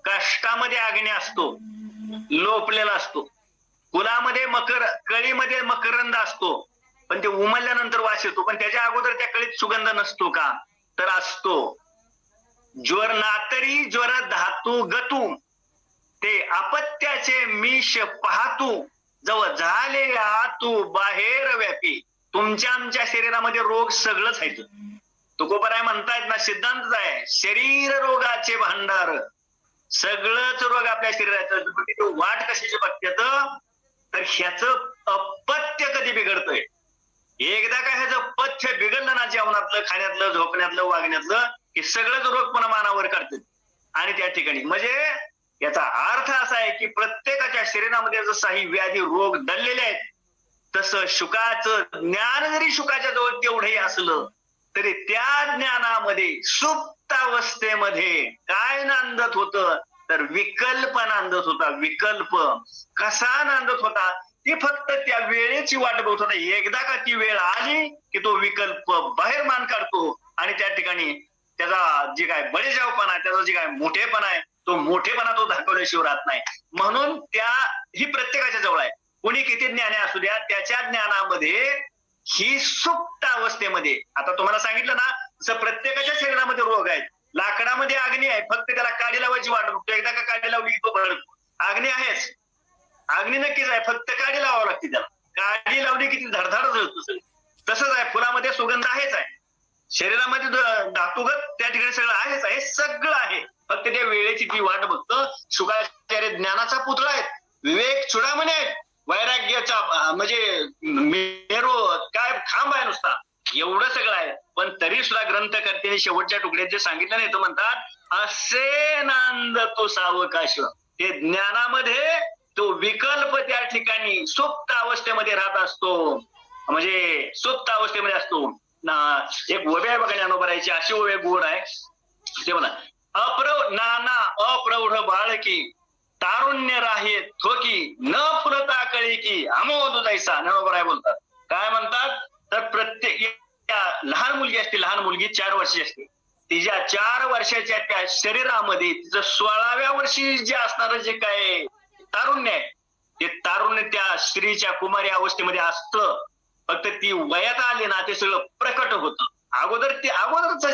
काष्टामध्ये अग्नी असतो, लोपलेला असतो. फुलामध्ये कळीमध्ये मकरंद असतो, पण ते उमलल्यानंतर वास येतो. पण त्याच्या अगोदर त्या कळीत सुगंध नसतो का? तर असतो. ज्वर नातरी ज्वर धातू गतू ते अपत्याचे मीश पाहतू जवळ झाले आतू बाहेर व्यापी. तुमच्या आमच्या शरीरामध्ये रोग सगळंच आहे. तुकोबराय म्हणतायत ना, सिद्धांतच आहे, शरीर रोगाचे भांडार. सगळंच रोग आपल्या शरीराचं. वाट कशाची बघतात? तर ह्याचं अपत्य कधी बिघडतंय. एकदा काय ह्याचं पथ्य बिघडलं ना, जेवणातलं, खाण्यातलं, झोपण्यातलं, वागण्यातलं, की सगळंच रोग पुन्हा मानावर काढतात. आणि त्या ठिकाणी म्हणजे याचा अर्थ असा आहे की प्रत्येकाच्या शरीरामध्ये जसाही व्याधी रोग दडलेले आहेत, तसं शुकाचं ज्ञान जरी शुकाच्या जवळ तेवढंही असलं तरी त्या ज्ञानामध्ये सुप्तावस्थेमध्ये काय नांदत होतं? तर विकल्प नांदत होता. विकल्प कसा नांदत होता? ती फक्त त्या वेळेची वाट बघत होता. एकदा का ती वेळ आली की तो विकल्प बाहेर मान काढतो आणि त्या ठिकाणी त्याचा जे काय बळीजावपणा आहे, त्याचा जे काय मोठेपणा आहे, तो मोठेपणा तो दाखवल्याशिवाय राहत नाही. म्हणून ही प्रत्येकाच्या जवळ आहे. कोणी किती ज्ञानी असू द्या, त्याच्या ज्ञानामध्ये ही सुप्त अवस्थेमध्ये. आता तुम्हाला सांगितलं ना, जसं प्रत्येकाच्या शरीरामध्ये रोग आहेत. लाकडामध्ये अग्नी आहे, फक्त त्याला काडी लावायची वाट बघतो. एकदा का काडी लावली तो भडकतो. अग्नी आहेच, अग्नी नक्कीच आहे, फक्त काडी लावावं लागते त्याला. काडी लावली की ती धडधड जळतो. तसंच आहे, फुलामध्ये सुगंध आहेच आहे, शरीरामध्ये धातुगत त्या ठिकाणी सगळं आहेच आहे, सगळं आहे, फक्त त्या वेळेची ती वाट बघतं. शुकाचार्य ज्ञानाचा पुतळा आहेत, विवेक चुडामणी आहेत, वैराग्याचा म्हणजे मेरू काय खांब आहे नुसता, एवढं सगळं आहे. पण तरी सुद्धा ग्रंथकर्त्याने शेवटच्या तुकड्यात जे सांगितलं नाही, तर म्हणतात असे नांद तो सावकाश. ते ज्ञानामध्ये तो विकल्प त्या ठिकाणी सुप्त अवस्थेमध्ये राहत असतो, म्हणजे सुप्त अवस्थेमध्ये असतो. एक ओवी आहे बघा ज्ञानोबरायची, अशी ओवी गोड आहे. ते म्हणा नाना अप्रौढ बाळकी तारुण्य राहे थोकी न फुलता कळी की अमोद जायचा. ज्ञानोबराय बोलतात. काय म्हणतात? तर प्रत्येक लहान मुलगी असते, लहान मुलगी 4 वर्षाची असते, तिच्या 4 वर्षाच्या त्या शरीरामध्ये तिचं 16व्या वर्षी जे असणारं जे काय तारुण्य आहे, ते तारुण्य त्या स्त्रीच्या कुमारी अवस्थेमध्ये असतं. फक्त ती वयात आली ना, ते सगळं प्रकट होतं. अगोदरच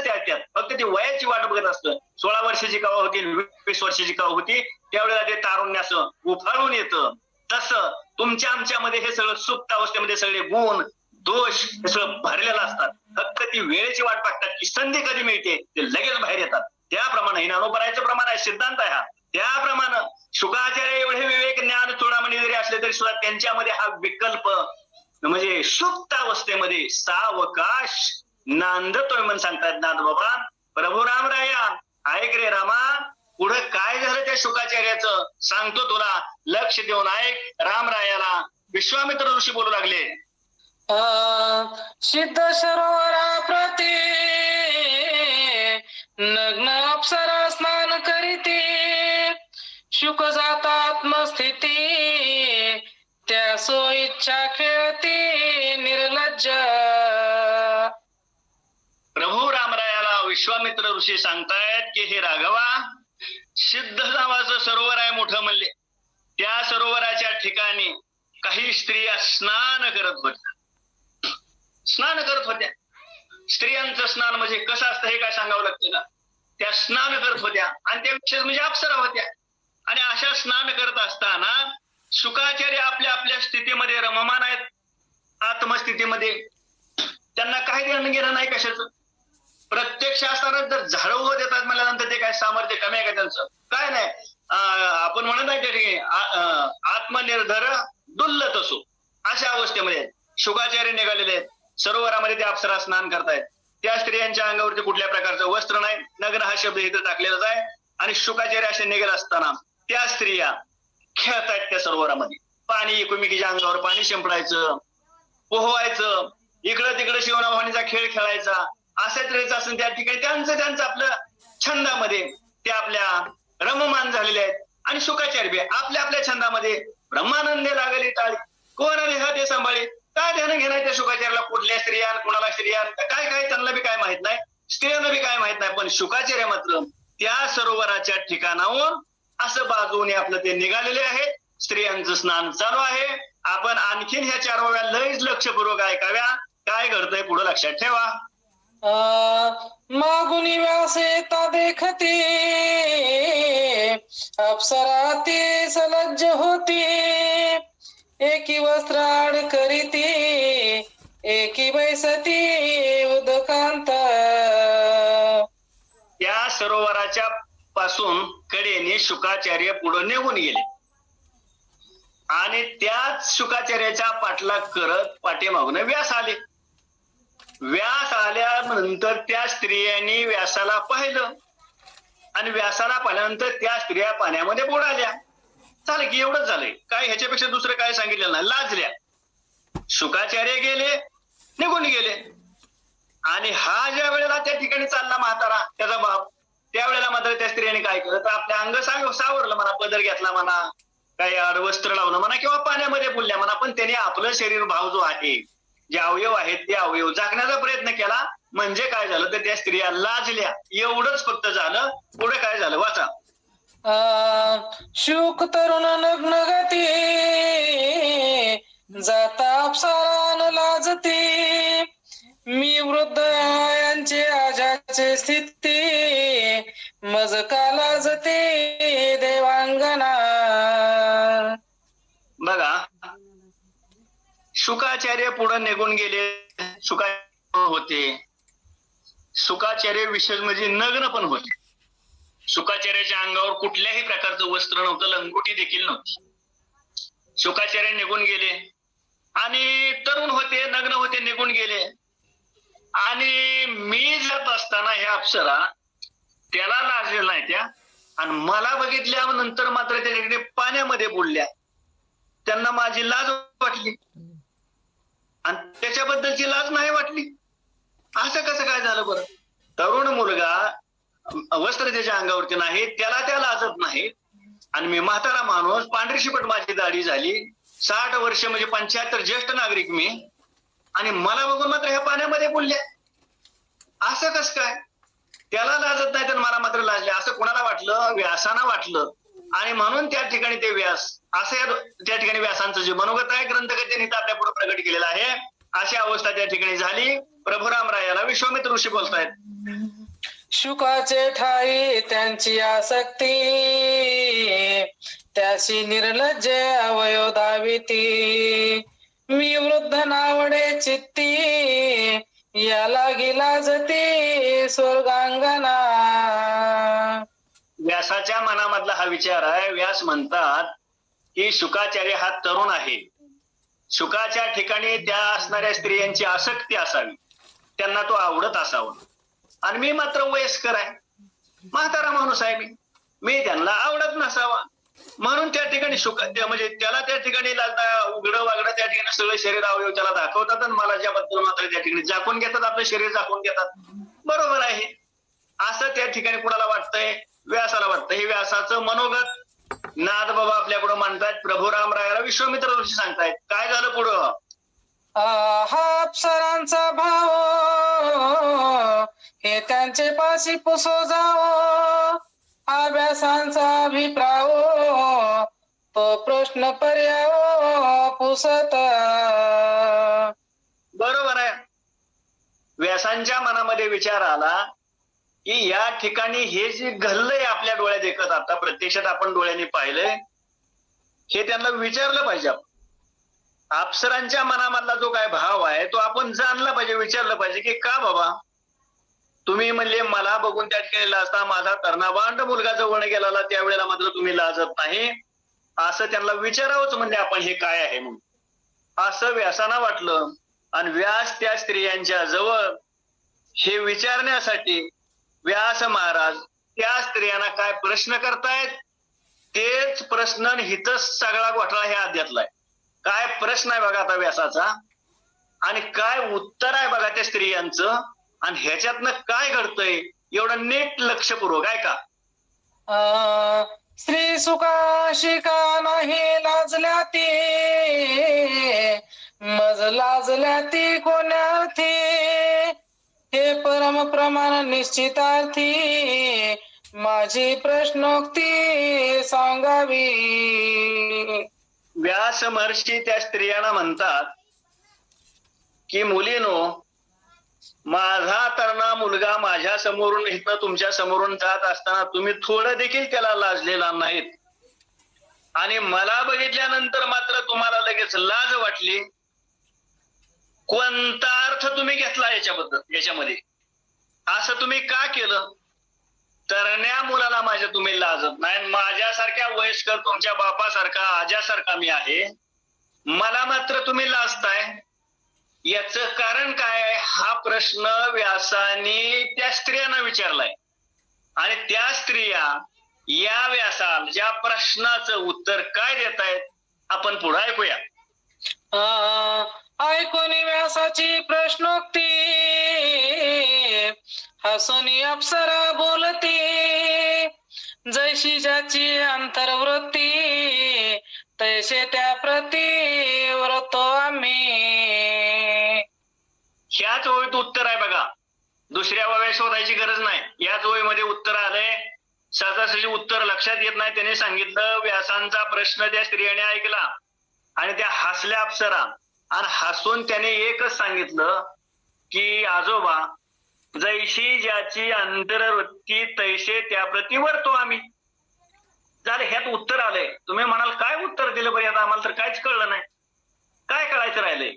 त्यात फक्त ती वयाची वाट बघत असतं. 16 वर्षाची कावा होती, 20 वर्षाची कावा होती, त्यावेळेला ते तारुण्य असं उफाळून येतं. तसं तुमच्या आमच्यामध्ये हे सगळं सुप्त अवस्थेमध्ये सगळे गुण दोष हे सगळं भरलेलं असतात. फक्त ती वेळेची वाट बघतात की संधी कधी मिळते, ते लगेच बाहेर येतात. त्याप्रमाणे हे ज्ञानोबरायचं प्रमाण आहे, सिद्धांत आहे हा. त्याप्रमाणे शुकाचार्य एवढे विवेक ज्ञान चुडामणी जरी असले तरी सुद्धा त्यांच्यामध्ये हा विकल्प म्हणजे सुप्त अवस्थेमध्ये सावकाश नांदतोय म्हणून सांगतात नाथबाबा. प्रभू रामराया ऐक रे रामा, पुढं काय झालं त्या शुकाचार्याचं सांगतो तुला, लक्ष देऊन ऐक. रामरायाला विश्वामित्र ऋषी बोलू लागले, सिद्ध सरोवरा प्रती नग्न अप्सरा स्नान करीते, शुक जाता आत्मस्थिती, त्या सो इच्छा खेळती निर्लज्ज. प्रभू रामरायाला विश्वामित्र ऋषी सांगतायत की हे राघवा, सिद्ध नावाचं सरोवर आहे मोठं म्हणले, त्या सरोवराच्या ठिकाणी काही स्त्रिया स्नान करत होत्या. स्नान करत होत्या. स्त्रियांचं स्नान म्हणजे कसं असतं हे काय सांगावं लागतं का? त्या स्नान करत होत्या आणि त्या विशेष म्हणजे अप्सरा होत्या. आणि अशा स्नान करत असताना शुकाचार्य आपल्या आपल्या स्थितीमध्ये रममान आहेत, आत्मस्थितीमध्ये. त्यांना काही देणं घेणं नाही कशाचं. प्रत्यक्ष असताना जर झाडं उभं देतात म्हणल्यानंतर ते काय सामर्थ्य कमी आहे का त्यांचं? काय नाही. आपण म्हणत नाही त्या ठिकाणी आत्मनिर्धार दुल्लत असो अशा अवस्थेमध्ये शुकाचार्य निघालेले आहेत. सरोवरामध्ये ते अप्सरा स्नान करतायत. त्या स्त्रियांच्या अंगावरती कुठल्या प्रकारचं वस्त्र नाही. नग्न हा शब्द इथं टाकलेलाच आहे. आणि शुकाचार्य असे निघत असताना त्या स्त्रिया खेळतायत त्या सरोवरामध्ये. पाणी एकमेकीच्या अंगावर पाणी शिंपडायचं, पोहवायचं, इकडं तिकडं शिवणाभावानीचा खेळ खेळायचा. अशा तऱ्हेचं असून त्या ठिकाणी त्यांचं आपलं छंदामध्ये ते आपल्या रममान झालेले आहेत. आणि शुकाचार्य आपल्या आपल्या छंदामध्ये ब्रह्मानंदे लागली टाळी, कोण आले हा ते सांभाळे. काय ध्यान घेणार त्या शुकाचार्याला? कुठल्या स्त्रिया, कुणाला स्त्रिया, काय काय त्यांना बी काय माहित नाही, स्त्रियांना बी काय माहित नाही. पण शुकाचार्य मात्र त्या सरोवराच्या ठिकाणाहून असं बाजूने आपलं ते निघालेले आहेत. स्त्रियांचं स्नान चालू आहे. आपण आणखीन ह्या 4 ओव्या लईच लक्षपूर्वक ऐकाव्या. काय घडतंय पुढे लक्षात ठेवा. मागुनी व्यास येता देखते, अप्सरा ते सलज्ज होती, एकी वस्त्र आड करीती, एकी बैसती उदकांत. त्या सरोवराच्या पासून कडेने शुकाचार्य पुढे निघून गेले आणि त्याच शुकाचार्याच्या पाठलाग करत पाठीमागून व्यास आले. व्यास आल्यानंतर त्या स्त्रियांनी व्यासाला पाहिलं आणि व्यासाला पाहिल्यानंतर त्या स्त्रिया पाण्यामध्ये बुडाल्या. झालं की एवढंच झालंय. काय ह्याच्यापेक्षा दुसरं काय सांगितलं नाही. लाजल्या. शुकाचार्य गेले, निघून गेले. आणि हा ज्या वेळेला त्या ठिकाणी चालला म्हातारा त्याचा बाप, त्यावेळेला मात्र त्या स्त्रियांनी काय केलं तर आपल्या अंग सावरलं म्हणा, पदर घेतला म्हणा, काही वस्त्र लावलं म्हणा किंवा पाण्यामध्ये बुडल्या म्हणा, पण त्याने आपलं शरीर भाव जो आहे, जे अवयव आहेत ते अवयव झाकण्याचा प्रयत्न केला. म्हणजे काय झालं तर त्या स्त्रिया लाजल्या. एवढंच फक्त झालं. पुढे काय झालं वाचा. शुक तरुण नग्न गती, जाता अप्सरान लाजती, मी वृद्ध यांचे आजाचे स्थिती, मज का लाजते देवांगना. बघा, शुकाचार्य पुढे निघून गेले. शुकाचार्य होते. शुकाचार्य विशेष म्हणजे नग्न पण होते. शुकाचार्याच्या अंगावर कुठल्याही प्रकारचं वस्त्र नव्हतं, लंगोटी देखील नव्हती. शुकाचार्य निघून गेले आणि तरुण होते, नग्न होते, निघून गेले. आणि मी जात असताना ह्या अप्सरा त्याला लाजलेल्या नाही त्या, आणि मला बघितल्यानंतर मात्र त्याच्याकडे पाण्यामध्ये बुडल्या. त्यांना माझी लाज वाटली आणि त्याच्याबद्दलची लाज नाही वाटली. असं कसं काय झालं बरं? तरुण मुलगा, वस्त्र त्याच्या अंगावरती नाही, त्याला त्या लाजत नाही. आणि मी म्हातारा माणूस, पांढरी शिपट माझी दाढी झाली, 60 वर्ष म्हणजे 75 ज्येष्ठ नागरिक मी, आणि मला बघून मात्र ह्या पाण्यामध्ये बुडल्या. असं कसं काय? त्याला लाजत नाही तर मला मात्र लाजले. असं कोणाला वाटलं? व्यासाना वाटलं. आणि म्हणून त्या ठिकाणी ते व्यास असं त्या ठिकाणी व्यासांचं जे मनोगत आहे ग्रंथकर्त्यांनी आपल्या पुढे प्रगट केलेलं आहे. अशी अवस्था त्या ठिकाणी झाली. प्रभू रामरायाला विश्वामित्र ऋषी बोलतायत. शुकाचे ठाई त्यांची आसक्ती, त्याची निर्लज्ज अवयव दाविती, मी वृद्ध नावडे चित्ती, याला गिला जती स्वर्गांगना. व्यासाच्या मनामधला हा विचार आहे. व्यास म्हणतात की शुकाचार्य हा तरुण आहे. शुकाच्या ठिकाणी त्या असणाऱ्या स्त्रियांची आसक्ती असावी, त्यांना तो आवडत असावा. आणि मी मात्र वयस्कर आहे, म्हातारा माणूस आहे, मी त्यांना आवडत नसावा. म्हणून त्या ठिकाणी म्हणजे त्याला त्या ठिकाणी उघडं वागडं त्या ठिकाणी सगळे शरीर अवयव त्याला दाखवतात आणि मला ज्याबद्दल मात्र त्या ठिकाणी झाकून घेतात, आपलं शरीर झाकून घेतात. बरोबर आहे असं त्या ठिकाणी कुणाला वाटतंय? व्यासाला वाटतं. हे व्यासाचं मनोगत नाथ बाबा आपल्याकडे मांडतायत. प्रभू रामरायाला विश्वामित्र ऋषी सांगतायत. काय झालं पुढं? हा अप्सरांचा भाव हे त्यांचे पाशी पुसो जावो, अभ्यासांचा अभिप्राव तो प्रश्न पर्याव पुसत. बरोबर आहे. व्यासांच्या मनामध्ये विचार आला की या ठिकाणी हे जे घडलंय आपल्या डोळ्यात देखत, आता प्रत्यक्षात आपण डोळ्यांनी पाहिलंय, हे त्यांना विचारलं पाहिजे. अप्सरांच्या मनामधला जो काय भाव आहे तो आपण जाणला पाहिजे, विचारलं पाहिजे की का बाबा तुम्ही म्हणले मला बघून त्या ठिकाणी लाजता, माझा तर्णाबांड मुलगा जवळ गेला त्यावेळेला मात्र तुम्ही लाजत नाही, असं त्यांना विचारावंच म्हणजे आपण हे काय आहे म्हणून. असं व्यासांना वाटलं आणि व्यास त्या स्त्रियांच्या जवळ हे विचारण्यासाठी व्यास महाराज त्या स्त्रियांना काय प्रश्न करतायत, तेच प्रश्न हितच सगळा घोटाळा ह्या अध्यातला आहे. काय प्रश्न आहे बघा आता व्यासाचा आणि काय उत्तर आहे बघा त्या स्त्रियांचं, आणि ह्याच्यातनं काय घडतंय एवढं नीट लक्षपूर्वक आहे का? श्री सुकाशी का नाही लाजल्या ती, मज लाजल्या ती कोण्यार्थी, हे परम प्रमाण निश्चितार्थी, माझी प्रश्नोक्ती सांगावी. व्यास महर्षी त्या स्त्रियांना म्हणतात की मुलीनो, माझा तरणा मुलगा माझ्या समोरून इथनं तुमच्या समोरून जात असताना तुम्ही थोडं देखील त्याला लाजलेला नाहीत, आणि मला बघितल्यानंतर मात्र तुम्हाला लगेच लाज वाटली. कोणता अर्थ तुम्ही घेतला याच्यामध्ये? असं तुम्ही का केलं? तरण्या मुलाला माझ्या तुम्ही लाजत नाही, माझ्यासारख्या वयस्कर तुमच्या बापासारखा आज्यासारखा मी आहे, मला मात्र तुम्ही लाजताय. याचं कारण काय आहे? हा प्रश्न व्यासाने त्या स्त्रियांना विचारलाय आणि त्या स्त्रिया या व्यासाला ज्या प्रश्नाचं उत्तर काय देत आहेत आपण पुढे ऐकूया. ऐकून व्यासाची प्रश्नोक्ती, हसुनी अप्सरा बोलती, जैशी ज्याची अंतर्वृत्ती, तैसे त्या प्रती व्रतो आम्ही. ह्याच ओळीत उत्तर आहे बघा, दुसऱ्या ओळी शोधायची गरज नाही. याच ओळीमध्ये उत्तर आलंय. सहजासहजी उत्तर लक्षात येत नाही. त्याने सांगितलं व्यासांचा प्रश्न त्या स्त्रियाने ऐकला आणि त्या हसल्या अप्सरा, आणि हसून त्याने एकच सांगितलं की आजोबा, जैशी ज्याची अंतर्वृत्ती तैसे त्या प्रती वर्तो आम्ही. झालं, ह्यात उत्तर आलंय. तुम्ही म्हणाल काय उत्तर दिलं पाहिजे? आता आम्हाला तर काहीच कळलं नाही. काय कळायचं राहिलंय?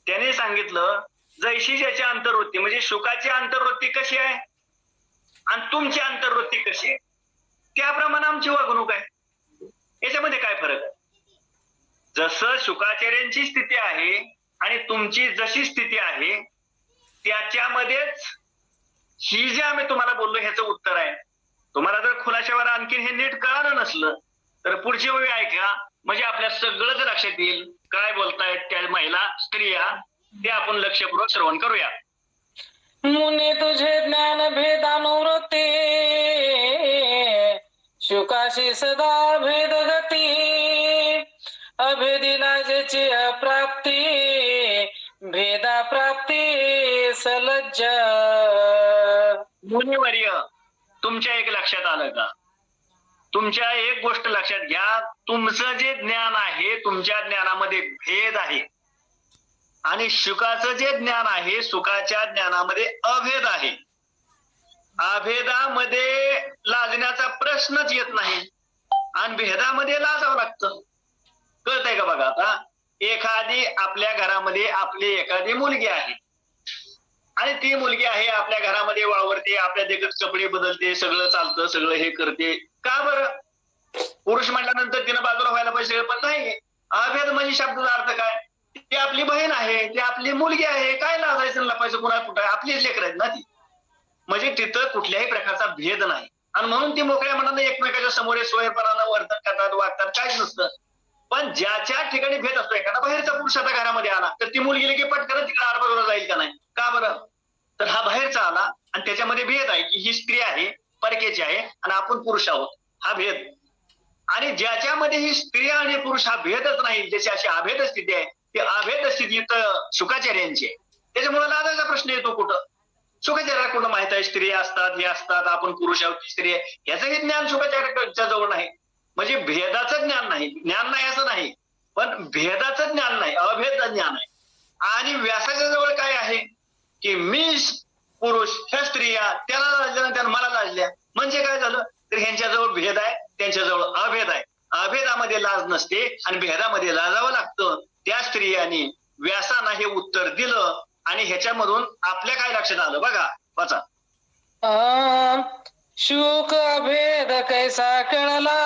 त्याने सांगितलं जैशी ज्याची अंतर्वृत्ती, म्हणजे शुकाची अंतर्वृत्ती कशी आहे आणि तुमची अंतर्वृत्ती कशी आहे त्याप्रमाणे आमची वागणूक आहे. याच्यामध्ये काय फरक आहे? जसं शुकाचार्यांची स्थिती आहे आणि तुमची जशी स्थिती आहे त्याच्यामध्येच ही जे आम्ही तुम्हाला बोललो ह्याचं उत्तर आहे. तुम्हाला जर खुलाशावर आणखीन हे नीट कळालं नसलं तर पुढची वेळी ऐका, म्हणजे आपल्या सगळंच लक्षात येईल काय बोलतायत त्या महिला स्त्रिया, ते आपण लक्षपूर्वक श्रवण करूया. मुनी तुझे ज्ञान भेदानुवृत्ती, शुकाशी सदा भेद गती, अभेदिला ज्याची अप्राप्ती, भेदा प्राप्ती सलज्ज. मुनिवर्य, तुमच्या एक लक्षात आलं का? तुमच्या एक गोष्ट लक्षात घ्या, तुमचं जे ज्ञान आहे तुमच्या ज्ञानामध्ये भेद आहे आणि शुकाचं जे ज्ञान आहे सुखाच्या ज्ञानामध्ये अभेद आहे. अभेदामध्ये लाजण्याचा प्रश्नच येत नाही आणि भेदामध्ये लाजावं लागतं. कळतंय का? बघा आता, एखादी आपल्या घरामध्ये आपली एखादी मुलगी आहे आणि ती मुलगी आहे आपल्या घरामध्ये वावरते, आपल्या देखत कपडे बदलते, सगळं चालतं, सगळं हे करते. का बरं? पुरुष म्हटल्यानंतर तिनं बाजूला व्हायला पाहिजे, पण नाही. अभेद म्हणजे शब्दाचा अर्थ काय? ती आपली बहीण आहे, ती आपली मुलगी आहे, काय लाजायचं लपायचं? कुणा कुठं आपलीच लेकर आहेत ना ती. म्हणजे तिथं कुठल्याही प्रकारचा भेद नाही. आणि म्हणून ती मोकळ्या मनाने एकमेकाच्या समोर स्वयंपणानं वर्तन करतात, वागतात, काहीच नसतं. पण ज्याच्या ठिकाणी भेद असतो, एखादा बाहेरचा पुरुष आता घरामध्ये आला तर ती मुलगी गेली की पटकन तिकडे आडबाजूला जाईल का नाही? का बरं? तर हा बाहेरचा आला आणि त्याच्यामध्ये भेद आहे की ही स्त्री आहे, परकेची आहे आणि आपण पुरुष आहोत, हा भेद. आणि ज्याच्यामध्ये ही स्त्री आणि पुरुष हा भेदच नाही, ज्याची अशी अभेद स्थिती आहे, ती अभेद स्थिती तर शुकाचार्यांची आहे. त्याच्यामुळे लाजाचा प्रश्न येतो कुठं? शुकाचार्याला कुठं माहित आहे स्त्रिया असतात, हे असतात, आपण पुरुष आहोत, स्त्री आहे, याचंही ज्ञान शुकाचार्याच्या जवळ नाही. म्हणजे भेदाचं ज्ञान नाही, ज्ञान नाही असं नाही, पण भेदाचं ज्ञान नाही, अभेद ज्ञान आहे. आणि व्यासाच्या जवळ काय आहे की मी पुरुष, ह्या स्त्रिया त्याला लाजल्या, त्याला मला लाजल्या, म्हणजे काय झालं? तर ह्यांच्याजवळ भेद आहे, त्यांच्याजवळ अभेद आहे. अभेदामध्ये लाज नसते आणि भेदामध्ये लाजावं लागतं. त्या स्त्रियांनी व्यासांना हे उत्तर दिलं आणि ह्याच्यामधून आपल्या काय लक्षात आलं बघा, वाचा. शुक भेद कैसा कळला,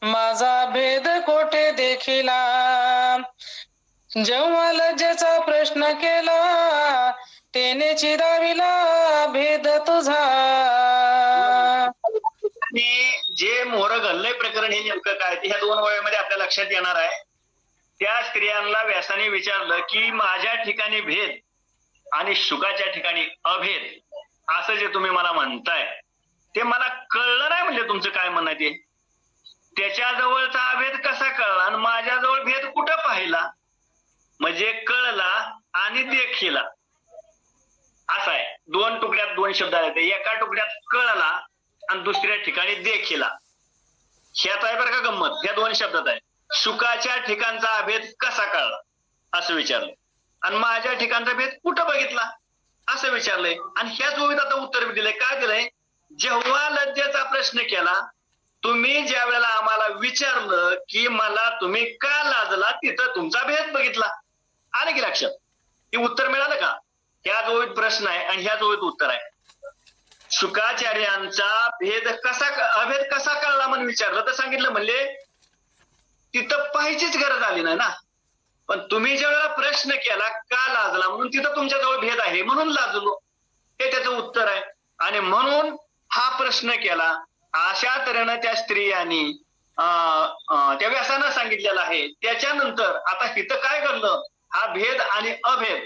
माझा भेद कोठे देखिला, जेव्हा लज्जेचा प्रश्न केला, तेने चिराविला भेद तुझा. जे मोहर घाललंय प्रकरण हे नेमकं काय ते ह्या 2 वयामध्ये आपल्या लक्षात येणार आहे. त्या स्त्रियांना व्यासाने विचारलं की माझ्या ठिकाणी भेद आणि शुकाच्या ठिकाणी अभेद असं जे तुम्ही मला म्हणताय ते मला कळलं नाही, म्हणजे तुमचं काय म्हणणं ते? त्याच्या जवळचा अभेद कसा कळला आणि माझ्याजवळ भेद कुठं पाहिला? म्हणजे कळला आणि देखिला असा आहे. 2 तुकड्यात 2 शब्द आहेत. एका तुकड्यात कळला आणि दुसऱ्या ठिकाणी देखिला. ह्यात आहे बरं का गंमत, ह्या 2 शब्दात आहे. शुकाच्या ठिकाणचा अभेद कसा कळला असं विचारलंय आणि माझ्या ठिकाणचा भेद कुठं बघितला असं विचारलंय. आणि ह्याच ओळीत आता उत्तर दिलंय. काय दिलंय? जेव्हा लज्जेचा प्रश्न केला, तुम्ही ज्या वेळेला आम्हाला विचारलं की मला तुम्ही का लाजला, तिथं तुमचा भेद बघितला. आलं की लक्षात? हे उत्तर मिळालं का? ह्याच ओळीत प्रश्न आहे आणि ह्याच ओळीत उत्तर आहे. शुकाचार्यांचा अभेद कसा कळला म्हणून विचारलं तर सांगितलं म्हणले तिथं पाहायचीच गरज आली नाही ना. पण तुम्ही ज्या वेळेला प्रश्न केला का लाजला म्हणून तिथं तुमच्याजवळ भेद आहे म्हणून लाजलो, हे त्याचं उत्तर आहे. आणि म्हणून हा प्रश्न केला. अशा तऱ्हेनं त्या स्त्रियांनी त्या व्यासानं सांगितलेलं आहे. त्याच्यानंतर आता इथं काय घडलं? हा भेद आणि अभेद,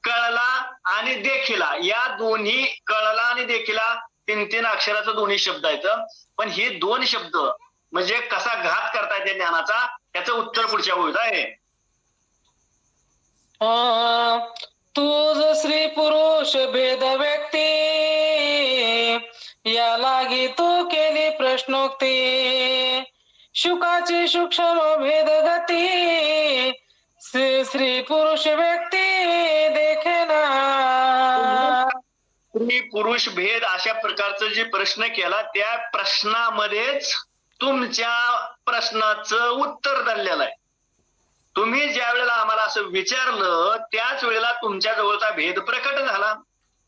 कळला आणि देखिला, या दोन्ही कळला आणि देखिला 3 अक्षराचं दोन्ही शब्द आहेत. पण हे 2 शब्द म्हणजे कसा घात करतायत त्या ज्ञानाचा, त्याचं उत्तर पुढच्या ओळीत आहे. तू स्त्री पुरुष भेद व्यक्ती, या लागी तू केली प्रश्नोक्ती, शुकाची सूक्ष्म भेद गती, स्त्री पुरुष व्यक्ती देखेना. स्त्री पुरुष भेद अशा प्रकारचं जे प्रश्न केला त्या प्रश्नामध्येच तुमच्या प्रश्नाचं उत्तर दडलेलं आहे. तुम्ही ज्या वेळेला आम्हाला असं विचारलं त्याच वेळेला तुमच्या जवळचा भेद प्रकट झाला.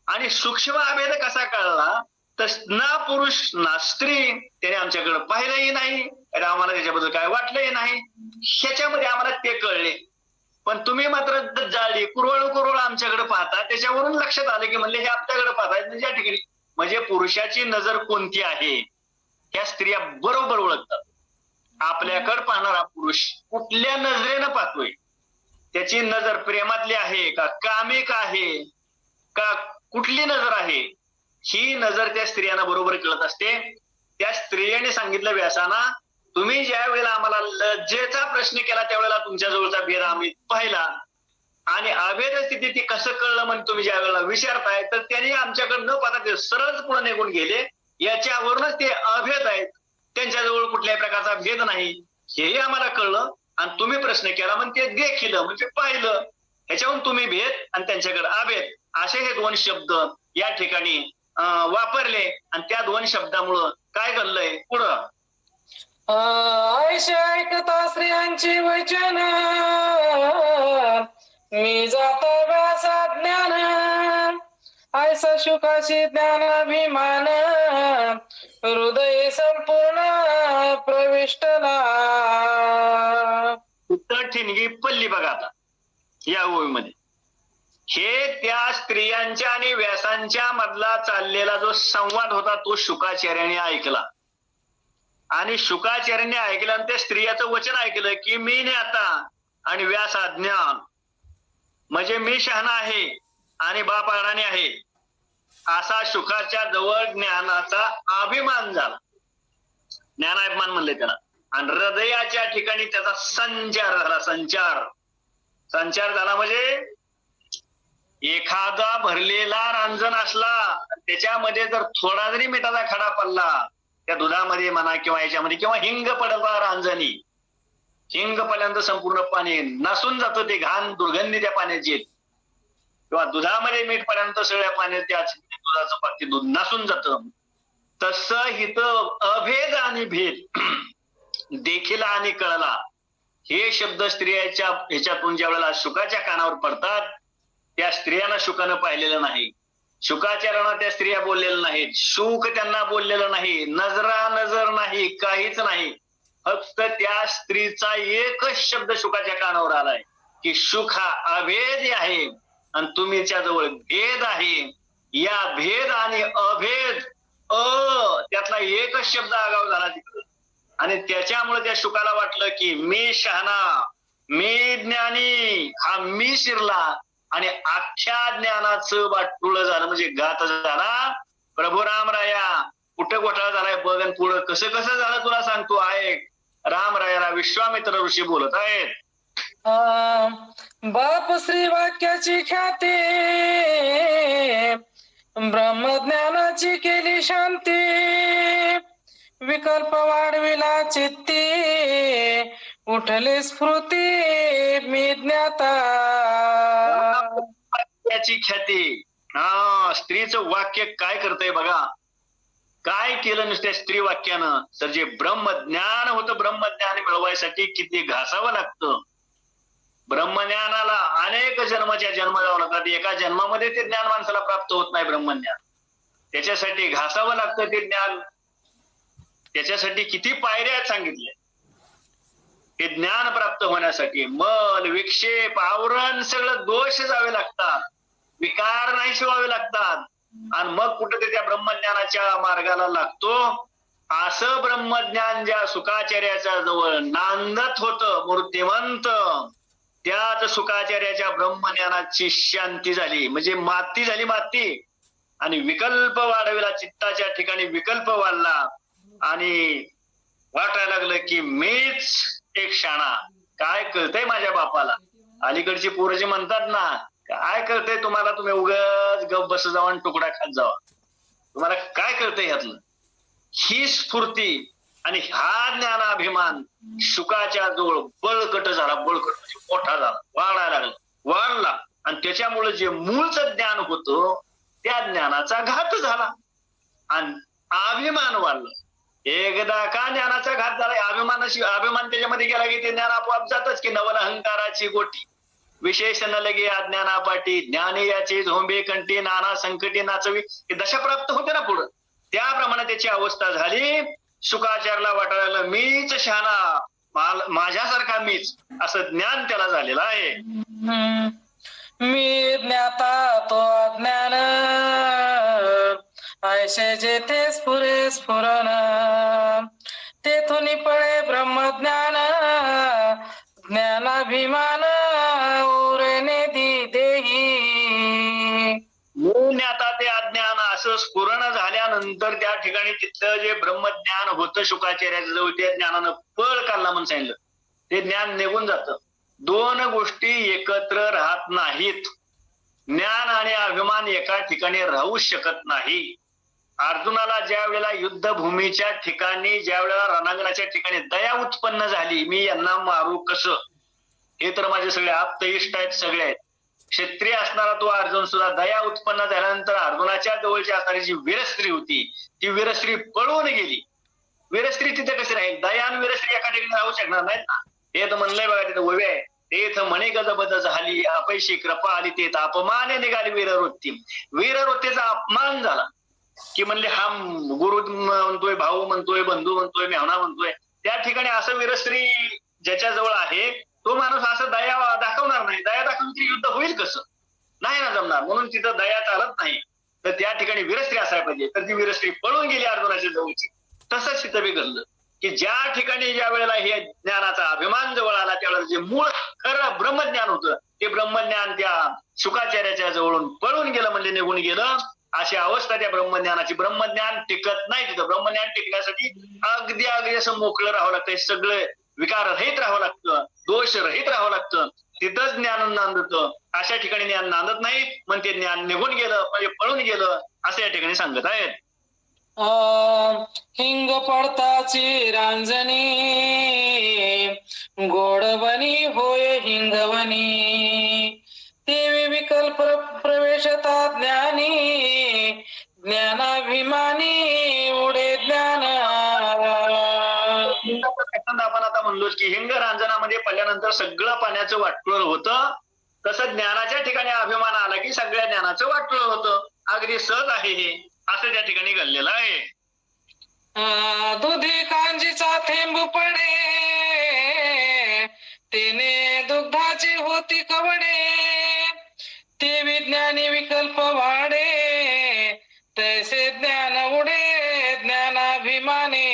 आणि सूक्ष्म अभेद कसा कळला? तर ना पुरुष ना स्त्री, त्याने आमच्याकडे पाहिलंही नाही, आम्हाला त्याच्याबद्दल काय वाटलंही नाही, ह्याच्यामध्ये आम्हाला ते कळले. पण तुम्ही मात्र जाळी कुरवळ आमच्याकडे पाहता, त्याच्यावरून लक्षात आलं की म्हणले हे आपल्याकडे पाहतायत म्हणजे या ठिकाणी. म्हणजे पुरुषाची नजर कोणती आहे ह्या स्त्रिया बरोबर ओळखतात. आपल्याकडे पाहणारा पुरुष कुठल्या नजरेनं पाहतोय, त्याची नजर प्रेमातली आहे का, कामिक आहे का, कुठली नजर आहे, ही नजर त्या स्त्रियांना बरोबर कळत असते. त्या स्त्रियांनी सांगितलं व्यासाना, तुम्ही ज्या वेळेला आम्हाला लज्जेचा प्रश्न केला त्यावेळेला तुमच्या जवळचा भेद आम्ही पाहिला आणि अभेद स्थिती ती कसं कळलं म्हणून तुम्ही ज्या वेळेला विचारताय तर त्यांनी आमच्याकडे न पाहता ते सरळ पुढे निघून गेले. याच्यावरूनच ते अभेद आहेत, त्यांच्याजवळ कुठल्याही प्रकारचा भेद नाही हेही आम्हाला कळलं. आणि तुम्ही प्रश्न केला म्हणजे ते देखिलं म्हणजे पाहिलं, ह्याच्यावरून तुम्ही भेद आणि त्यांच्याकडे अभेद असे हे 2 शब्द या ठिकाणी वापरले. आणि त्या 2 शब्दामुळं काय घडलंय पुढं? ऐशा ऐकता स्त्रियांची वचन, मी जातो व्यासा ज्ञान, ऐसा शुकाशी ज्ञानाभिमान, हृदय संपूर्ण प्रविष्टला. उत्तर ठिणगी पल्ली बघा आता या ओळीमध्ये. हे त्या स्त्रियांच्या आणि व्यासांच्या मधला चाललेला जो संवाद होता तो शुकाचार्याने ऐकला. आणि शुकाचार्याने ऐकलं आणि त्या स्त्रियाचं वचन ऐकलं की मी ज्ञाता आणि व्यास अज्ञान, म्हणजे मी शहाणा आहे आणि बाप अडाणी आहे, असा शुकाच्या जवळ ज्ञानाचा अभिमान झाला. ज्ञानाभिमान म्हणले त्याला. आणि हृदयाच्या ठिकाणी त्याचा संचार झाला. संचार झाला म्हणजे एखादा भरलेला रांजण असला त्याच्यामध्ये जर थोडा जरी मिठाचा खडा पडला त्या दुधामध्ये म्हणा किंवा याच्यामध्ये, किंवा हिंग पडला रांजणी, हिंग पडल्यानंतर संपूर्ण पाणी नसून जातं, ते घाण दुर्गंधी त्या पाण्याची. किंवा दुधामध्ये मीठ पडल्यानंतर सगळ्या पाण्यात त्या दुधाचं पाती दूध नसून जातं. तसं इथं अभेद आणि भेद देखीला आणि कळला हे शब्द स्त्रियाच्या ह्याच्यातून ज्या वेळेला शुकाच्या कानावर पडतात, त्या स्त्रियांना शुकानं पाहिलेलं नाही, शुकाचार्यांना त्या स्त्रिया बोललेल्या नाहीत, शुक त्यांना बोललेलं नाही, नजर नाही, काहीच नाही. फक्त त्या स्त्रीचा एकच शब्द शुकाच्या कानावर आलाय की शुक हा अभेद आहे आणि तुम्हीच्या जवळ भेद आहे. या भेद आणि अभेद त्यातला एकच शब्द आगाव झाला तिकडं. आणि त्याच्यामुळे त्या शुकाला वाटलं की मी शहाणा, मी ज्ञानी, हा मी शिरला आणि अख्ख्या ज्ञानाचं वाटुळ झालं, म्हणजे घात झाला. प्रभू रामराया कुठं घोटाळा झालाय बघ, आणि पुढं कसं कसं झालं तुला सांगतो ऐक. रामरायाला विश्वामित्र ऋषी बोलत आहेत. बाप श्री वाक्याची ख्याती, ब्रह्मज्ञानाची केली शांती, विकल्प वाढविला चित्ती, उठले स्फूर्ती मी ज्ञाता. वाक्याची ख्याती. स्त्रीचं वाक्य काय करतंय बघा. काय केलं नुसत्या स्त्री वाक्यानं, तर जे ब्रह्मज्ञान होतं, ब्रह्मज्ञान मिळवायसाठी किती घासावं लागतं. ब्रह्मज्ञानाला अनेक जन्माच्या जन्म जावं लागतात. एका जन्मामध्ये ते ज्ञान माणसाला प्राप्त होत नाही ब्रह्मज्ञान. त्याच्यासाठी घासावं लागतं ते ज्ञान. त्याच्यासाठी किती पायऱ्या सांगितल्या हे ज्ञान प्राप्त होण्यासाठी. मल, विक्षेप, आवरण सगळं दोष जावे लागतात, विकार नाही शिवावे लागतात, आणि मग कुठे ते त्या ब्रह्मज्ञानाच्या मार्गाला लागतो. असं ब्रह्मज्ञान ज्या शुकाचार्याच्या जवळ नांदत होतं मूर्तिमंत, त्याच शुकाचार्याच्या ब्रह्मज्ञानाची शांती झाली, म्हणजे माती झाली माती. आणि विकल्प वाढविला, चित्ताच्या ठिकाणी विकल्प वाढला आणि वाटायला लागलं की मीच एक शाणा. काय कळतंय माझ्या बापाला. अलीकडची पोरं जी म्हणतात ना, काय कळतंय तुम्हाला, तुम्ही उगाच गप बस जावा आणि तुकडा खात जावा, तुम्हाला काय कळतंय ह्यातलं. ही स्फूर्ती आणि हा ज्ञानाभिमान शुकाच्या जवळ बळकट झाला. बळकट म्हणजे मोठा झाला, वाढायला लागला, वाढला. आणि त्याच्यामुळे जे मूळचं ज्ञान होतं त्या ज्ञानाचा घात झाला आणि अभिमान वाढलं. एकदा का ज्ञानाचा घात झाला, अभिमान त्याच्यामध्ये गेला की ते ज्ञान आपोआप जातच की नवल अहंकाराची गोटी, विशेष न लगे अज्ञानापाटी, ज्ञानी याची झोंबे कंठी, नाना संकटी नाचवी, हे दशा प्राप्त होते ना पुढं. त्याप्रमाणे त्याची अवस्था झाली. शुकाचार्याला वाटायला मीच शहाणा, माझ्यासारखा मीच, असं ज्ञान त्याला झालेलं आहे. मी ज्ञाता तो अज्ञान, ऐसे जेथे स्फुरे स्फुरण, तेथून पळे ब्रह्मज्ञान, ज्ञानाभिमान ओरणे देही. आता ते अज्ञान असं स्फुरण झाल्यानंतर त्या ठिकाणी तिथलं जे ब्रह्मज्ञान होतं शुकाचार्याच्या जवळ, त्या ज्ञानानं पळ काढला म्हणून सांगितलं. ते ज्ञान निघून जातं. दोन गोष्टी एकत्र राहत नाहीत. ज्ञान आणि अभिमान एका ठिकाणी राहू शकत नाही. अर्जुनाला ज्या वेळेला युद्धभूमीच्या ठिकाणी, ज्या वेळेला रणांगणाच्या ठिकाणी दया उत्पन्न झाली, मी यांना मारू कसं, हे तर माझे सगळे आप्त इष्ट आहेत, सगळे आहेत. क्षत्रिय असणारा तो अर्जुन सुद्धा दया उत्पन्न झाल्यानंतर अर्जुनाच्या जवळची असणारी जी वीरस्त्री होती, ती वीरस्त्री पळून गेली. वीरस्त्री तिथे कशी राहील, दया आणि वीरस्त्री एका ठिकाणी राहू शकणार नाहीत ना. हे तर म्हणलंय बघा तिथं उभे आहे, तेथ म्हणे गजबज झाली, अपैशी कृपा आली, तेथ अपमाने निघाली वीरवृत्ती. वीरवृत्तीचा अपमान झाला की म्हणले हा गुरु म्हणतोय, भाऊ म्हणतोय, बंधू म्हणतोय, मेहना म्हणतोय. त्या ठिकाणी असं वीरस्त्री ज्याच्या जवळ आहे तो माणूस असं दया दाखवणार नाही. दया दाखवून युद्ध होईल कसं. नाही ना जमणार, म्हणून तिथं दया चालत नाही. तर त्या ठिकाणी वीरस्त्री असायला पाहिजे. तर ती वीरस्त्री पळून गेली अर्जुनाच्या जवळची. तसंच तिथं बी घडलं की ज्या ठिकाणी ज्या वेळेला हे ज्ञानाचा अभिमान जवळ आला त्यावेळेला जे मूळ खरं ब्रह्मज्ञान होतं ते ब्रह्मज्ञान त्या शुकाचार्याच्या जवळून पळून गेलं, म्हणजे निघून गेलं. अशी अवस्था त्या ब्रह्मज्ञानाची. ब्रह्मज्ञान टिकत नाही तिथं. ब्रह्मज्ञान टिकण्यासाठी अगदी असं मोकळं राहावं लागतं, सगळं विकार रहित राहावं लागतं, दोष रहित राहावं लागतं. तिथंच ज्ञान नांदतं. अशा ठिकाणी ज्ञान नांदत नाही, मग ते ज्ञान निघून गेलं म्हणजे पळून गेलं असं या ठिकाणी सांगत आहेत. हिंग पडताची रांजणी गोडवणी होय हिंगवणी देवी विकल्प प्रवेशता ज्ञानी ज्ञानाभिमानी उडे ज्ञान. आपण आता म्हणलो की हिंग रांजणामध्ये पडल्यानंतर सगळं पाण्याचं वाटोळं होतं. तसं ज्ञानाच्या ठिकाणी अभिमान आला की सगळ्या ज्ञानाचं वाटोळं होतं. अगदी सहज आहे हे, असं त्या ठिकाणी घडलेलं आहे. दुधी कांजीचा थेंब पडे तेने दुग्धाची होती कवडे ते विज्ञानी विकल्प वाढे तैसे ज्ञान उडे ज्ञानाभिमाने.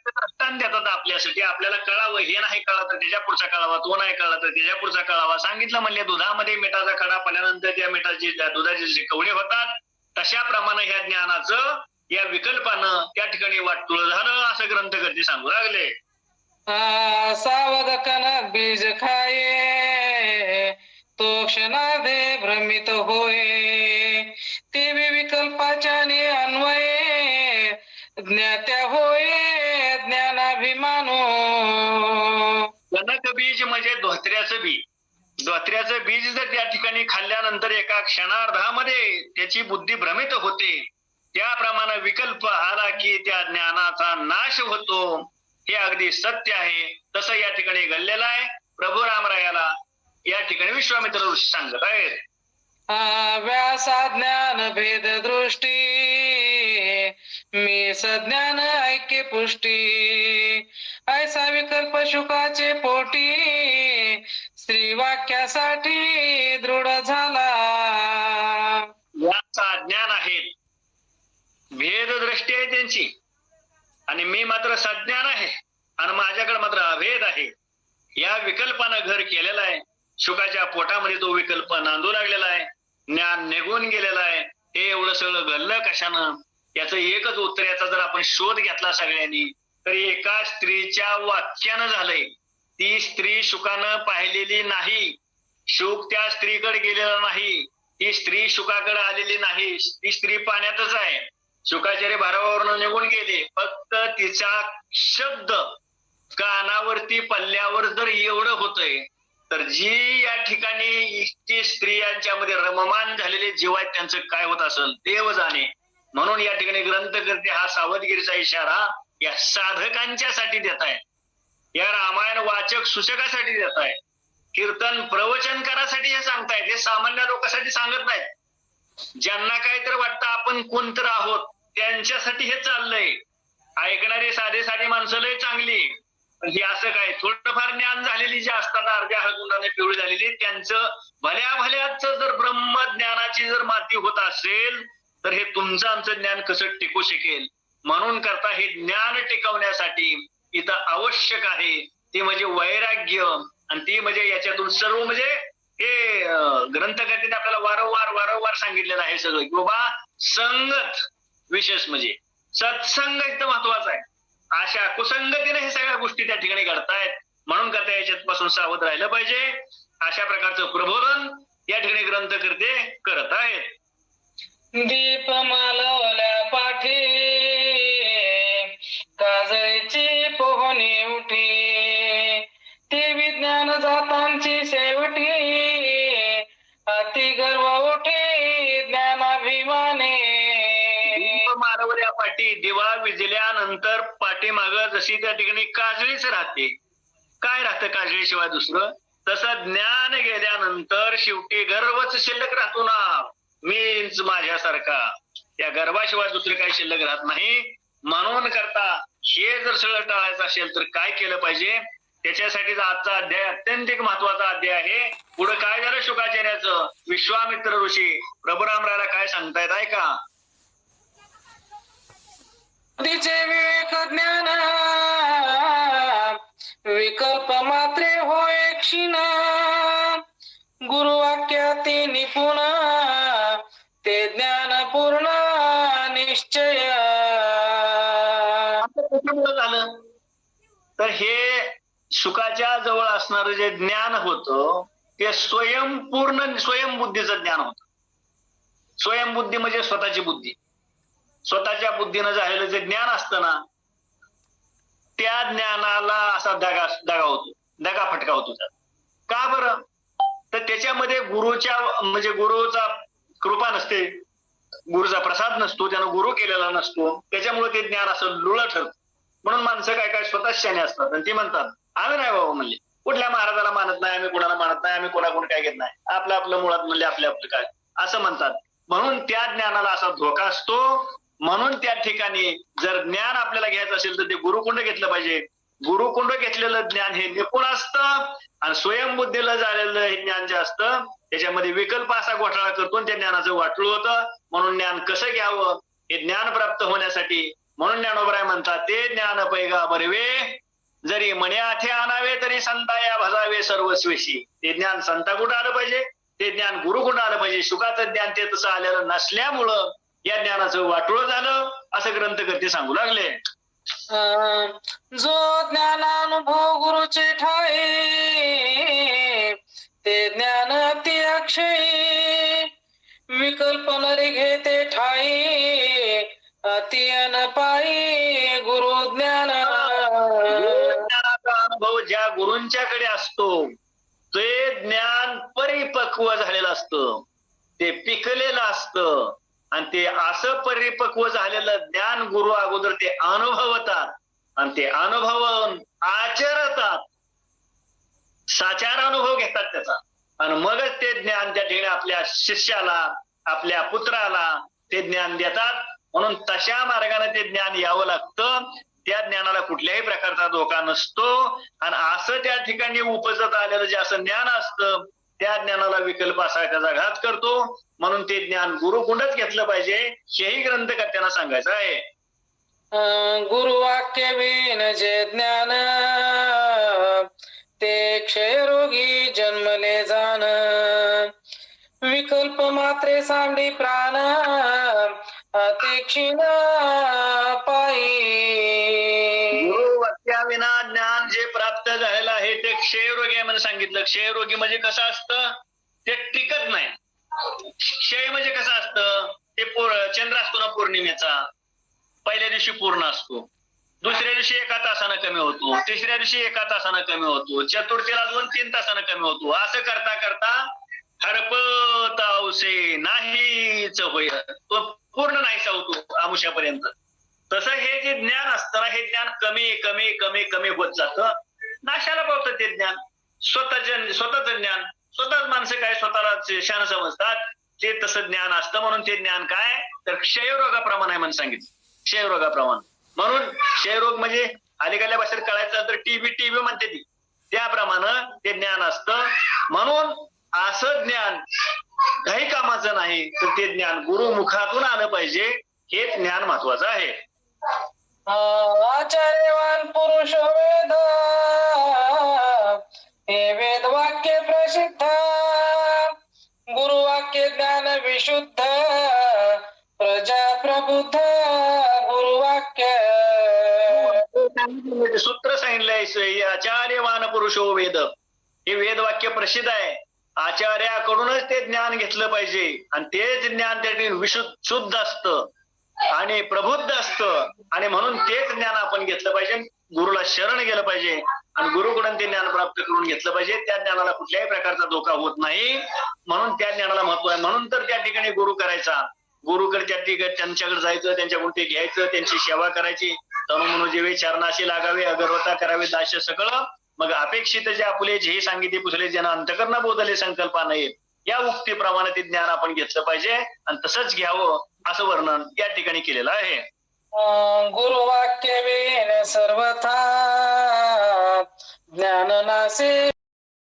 दृष्टांत देतात आपल्यासाठी, आपल्याला कळावं. हे नाही कळलं तर त्याच्या पुढचा कळावा, तो नाही कळला तर त्याच्या पुढचा कळावा. सांगितलं म्हणजे दुधामध्ये मिठाचा खडा पडल्यानंतर त्या मिठाची त्या दुधाचे जे कवडे होतात तशा प्रमाणे ह्या ज्ञानाचं या विकल्पानं त्या ठिकाणी वाटोळं झालं असं ग्रंथकर्ते सांगू लागले. सावध कनक बीज खाये तो क्षणादे भ्रमित होय ते विकल्पाच्याने अन्वये ज्ञात्या होय ज्ञानाभिमानो. कनक बीज म्हणजे धोत्र्याचं बीज. धोत्र्याचं बीज जर त्या ठिकाणी खाल्ल्यानंतर एका क्षणार्धामध्ये त्याची बुद्धी भ्रमित होते, त्याप्रमाणे विकल्प आला की त्या ज्ञानाचा नाश होतो. हे अगदी सत्य आहे. तसं या ठिकाणी घडलेलं आहे. प्रभू रामरायाला या ठिकाणी विश्वामित्र ऋषी सांगत आहेत. व्यासा ज्ञान भेद दृष्टी मी सज्ञान ऐक्य पुष्टी ऐसा विकल्प शुकाचे पोटी श्री वाक्यासाठी दृढ झाला. व्यासा ज्ञान आहेत, भेददृष्टी आहे त्यांची, आणि मी मात्र सज्ञान आहे आणि माझ्याकडे मात्र अभेद आहे. या विकल्पानं घर केलेलं आहे. शुकाच्या पोटामध्ये तो विकल्प नांदू लागलेला आहे. ज्ञान निघून गेलेला आहे. हे एवढं सगळं घडलं कशानं? याचं एकच उत्तर. याचा जर आपण शोध घेतला सगळ्यांनी तर एका स्त्रीच्या वाक्यानं झालंय. ती स्त्री शुकानं पाहिलेली नाही. शुक त्या स्त्रीकडे गेलेला नाही. ती स्त्री शुकाकडे आलेली नाही. ती स्त्री पाण्यातच आहे. शुकाचार्य भारावरून निघून गेले. फक्त तिचा शब्द कानावरती पल्ल्यावर जर एवढं होतंय तर जी या ठिकाणी स्त्रियांच्या मध्ये रममान झालेले जीव आहेत त्यांचं काय होत असेल देव जाणे. म्हणून या ठिकाणी ग्रंथकर्ते हा सावधगिरीचा इशारा या साधकांच्या साठी देत आहे. या रामायण वाचक सूचकासाठी देत आहे. कीर्तन प्रवचनकारासाठी हे सांगतायत. हे सामान्य लोकांसाठी सांगत नाहीत. ज्यांना काहीतरी वाटतं आपण कोणतर आहोत त्यांच्यासाठी हे चाललंय. ऐकणारे साधे साधे माणसं लय चांगली, पण हे असं काय थोडंफार ज्ञान झालेली जे असतात अर्ध्या हळकुंडाने पिवळी झालेली त्यांचं भल्या भल्याच जर ब्रह्मज्ञानाची जर माती होत असेल तर हे तुमचं आमचं ज्ञान कसं टिकू शकेल. म्हणून करता हे ज्ञान टिकवण्यासाठी इथं आवश्यक आहे ते म्हणजे वैराग्य, आणि ती म्हणजे याच्यातून सर्व म्हणजे हे ग्रंथकर्त्याने आपल्याला वारंवार सांगितलेलं आहे सगळं की बाबा संगत विशेष म्हणजे सत्संग इथं महत्वाचा आहे. अशा कुसंगतीने हे सगळ्या गोष्टी त्या ठिकाणी घडतायत. म्हणून करता याच्यात पासून सावध राहिलं पाहिजे. अशा प्रकारचं प्रबोधन या ठिकाणी ग्रंथकर्ते करत आहेत. दीप मालवल्या पाठी काजळीची पोहणी उठी ते विज्ञान जातांची शेवटी अति गर्व उठे ज्ञानाभिमाने. मारवल्या पाठी दिवा विजल्यानंतर पाठीमाग जशी त्या ठिकाणी काजळीच राहते. काय राहतं काजळीशिवाय दुसरं? तसं ज्ञान गेल्यानंतर शेवटी गर्वच शिल्लक राहतो ना. मीच माझ्यासारखा त्या गर्भाशिवाय दुसरं काही शिल्लक राहत नाही. म्हणून करता हे जर सगळं टाळायचं असेल तर काय केलं पाहिजे? त्याच्यासाठीचा आजचा अध्याय अत्यंतिक महत्वाचा अध्याय आहे. पुढे काय झालं शुकाचार्याचं? विश्वामित्र ऋषी प्रभुरामराला काय सांगतायत ऐका. बुद्धीचे विवेक ज्ञान विकल्प मात्रे होय क्षीण, गुरुवाक्याती निपुण ते ज्ञान पूर्ण निश्चय. कशामुळे झालं? तर हे शुकाच्या जवळ असणारं जे ज्ञान होतं ते स्वयंबुद्धीचं ज्ञान होतं. स्वयंबुद्धी म्हणजे स्वतःची बुद्धी. स्वतःच्या बुद्धीनं झालेलं जे ज्ञान असतं ना, त्या ज्ञानाला असा दगा होतो, दगा फटका होतो त्यात. का बरं? तर त्याच्यामध्ये गुरुचा कृपा नसते, गुरुचा प्रसाद नसतो, त्यानं गुरु केलेला नसतो. त्याच्यामुळे ते ज्ञान असं लुळं ठरतं. म्हणून माणसं काय स्वतःच शाने असतात आणि ती म्हणतात आम्ही नाही बाबा, म्हणले कुठल्या महाराजाला मानत नाही, आम्ही कोणाला मानत नाही, आम्ही कोणाकडून काय घेत नाही, आपलं मुळात म्हणले आपलं काय असं म्हणतात. म्हणून त्या ज्ञानाला असा धोका असतो. म्हणून त्या ठिकाणी जर ज्ञान आपल्याला घ्यायचं असेल तर ते गुरुकुंड घेतलं पाहिजे. गुरुकुंड घेतलेलं ज्ञान हे निपुण असतं आणि स्वयंबुद्धीला झालेलं हे ज्ञान जे असतं त्याच्यामध्ये विकल्प असा घोटाळा करतो आणि त्या ज्ञानाचं वाटलं होतं. म्हणून ज्ञान कसं घ्यावं हे ज्ञान प्राप्त होण्यासाठी म्हणून ज्ञानोबराय म्हणतात ते ज्ञान पैगा बरवे जरी मण्याथे आणावे तरी संताया भजावे सर्वस्वेशी. ते ज्ञान संता कुठं आलं पाहिजे, ते ज्ञान गुरुकुंड आलं पाहिजे. शुकाचं ज्ञान ते तसं आलेलं नसल्यामुळं या ज्ञानाचं वाटोळं झालं असं ग्रंथकर्ते सांगू लागले. जो ज्ञानानुभव गुरुचे ठाई ते ज्ञान अति अक्षयी, विकल्प नरी घेते ठाई अति अनपायी गुरु ज्ञान. ज्ञानाचा अनुभव ज्या गुरूंच्याकडे असतो ते ज्ञान परिपक्व झालेलं असतं, ते पिकलेलं असतं आणि ते असं परिपक्व झालेलं ज्ञान गुरु अगोदर ते अनुभवतात आणि ते अनुभवून आचरतात, साचार अनुभव घेतात त्याचा आणि मगच ते ज्ञान त्या ठिकाणी आपल्या शिष्याला आपल्या पुत्राला ते ज्ञान देतात. म्हणून तशा मार्गाने ते ज्ञान यावं लागतं. त्या ज्ञानाला कुठल्याही प्रकारचा धोका नसतो आणि असं त्या ठिकाणी उपजत आलेलं जे असं ज्ञान असतं त्या ज्ञानाला विकल्प असा त्याचा घात करतो. म्हणून ते ज्ञान गुरुकुंडच घेतलं पाहिजे हेही ग्रंथकर्त्यांना सांगायचं आहे. गुरुवाक्य विन जे ज्ञान ते क्षयरोगी जन्मले जाण, विकल्प मात्रे सांडी प्राण ते क्षीण पायी. गुरुवाक्याविना ज्ञान जे प्राप्त झालेलं आहे ते क्षयरोगी आहे म्हणून सांगितलं. क्षयरोगी म्हणजे कसं असतं, ते टिकत नाही. क्षय म्हणजे कसं असतं, ते चंद्र असतो ना पौर्णिमेचा, पहिल्या दिवशी पूर्ण असतो, दुसऱ्या दिवशी 1 तासानं कमी होतो, तिसऱ्या दिवशी 1 तासानं कमी होतो, चतुर्थीला 2-3 तासानं कमी होतो. असं करता करता हरपतावसे नाहीच होय, तो पूर्ण नाहीसा होतो आमुष्यापर्यंत. तसं हे जे ज्ञान असतं ना हे ज्ञान कमी कमी कमी कमी होत जातं, नाशाला पावतं ते ज्ञान. स्वतःच ज्ञान, स्वतःच माणसं काय स्वतःला शान समजतात ते तसं ज्ञान असतं. म्हणून ते ज्ञान काय तर क्षयरोगाप्रमाणे आहे म्हणून सांगितलं, क्षयरोगाप्रमाणे. म्हणून क्षयरोग म्हणजे अलीकडल्या भाषेत कळायचं तर टीबी म्हणते ती, त्याप्रमाणे ते ज्ञान असतं. म्हणून असं ज्ञान काही कामाचं नाही तर ते ज्ञान गुरुमुखातून आलं पाहिजे, हे ज्ञान महत्वाचं आहे. आचार्यवान पुरुष वेद हे वेद वाक्य प्रसिद्ध, गुरुवाक्य ज्ञान विशुद्ध प्रजा प्रबुद्ध गुरुवाक्य. सूत्र सांगितलंय आचार्यवान पुरुषो वेद, हे वेद वाक्य प्रसिद्ध आहे. आचार्याकडूनच ते ज्ञान घेतलं पाहिजे आणि तेच ज्ञान त्या ठिकाणी शुद्ध असतं आणि प्रबुद्ध असतं आणि म्हणून तेच ज्ञान आपण घेतलं पाहिजे. गुरुला शरण गेलं पाहिजे आणि गुरुकडून ते ज्ञान प्राप्त करून घेतलं पाहिजे. त्या ज्ञानाला कुठल्याही प्रकारचा धोका होत नाही, म्हणून त्या ज्ञानाला महत्व आहे. म्हणून तर त्या ठिकाणी गुरु करायचा, गुरुकडे त्या ठिकाणी त्यांच्याकडे जायचं, त्यांच्याकडून ते घ्यायचं, त्यांची सेवा करायची. तनु मनोजीवे चरणाशी लागावे, अगरवता करावे दास्य सगळं. मग अपेक्षित जे आपुले जे सांगितले पुसले ज्यांना अंतकरण बोधले संकल्पा नाही, या उक्तीप्रमाणे ते ज्ञान आपण घेतलं पाहिजे आणि तसंच घ्यावं असं वर्णन या ठिकाणी केलेलं आहे. गुरुवाक्य विन सर्वथा ज्ञाननासे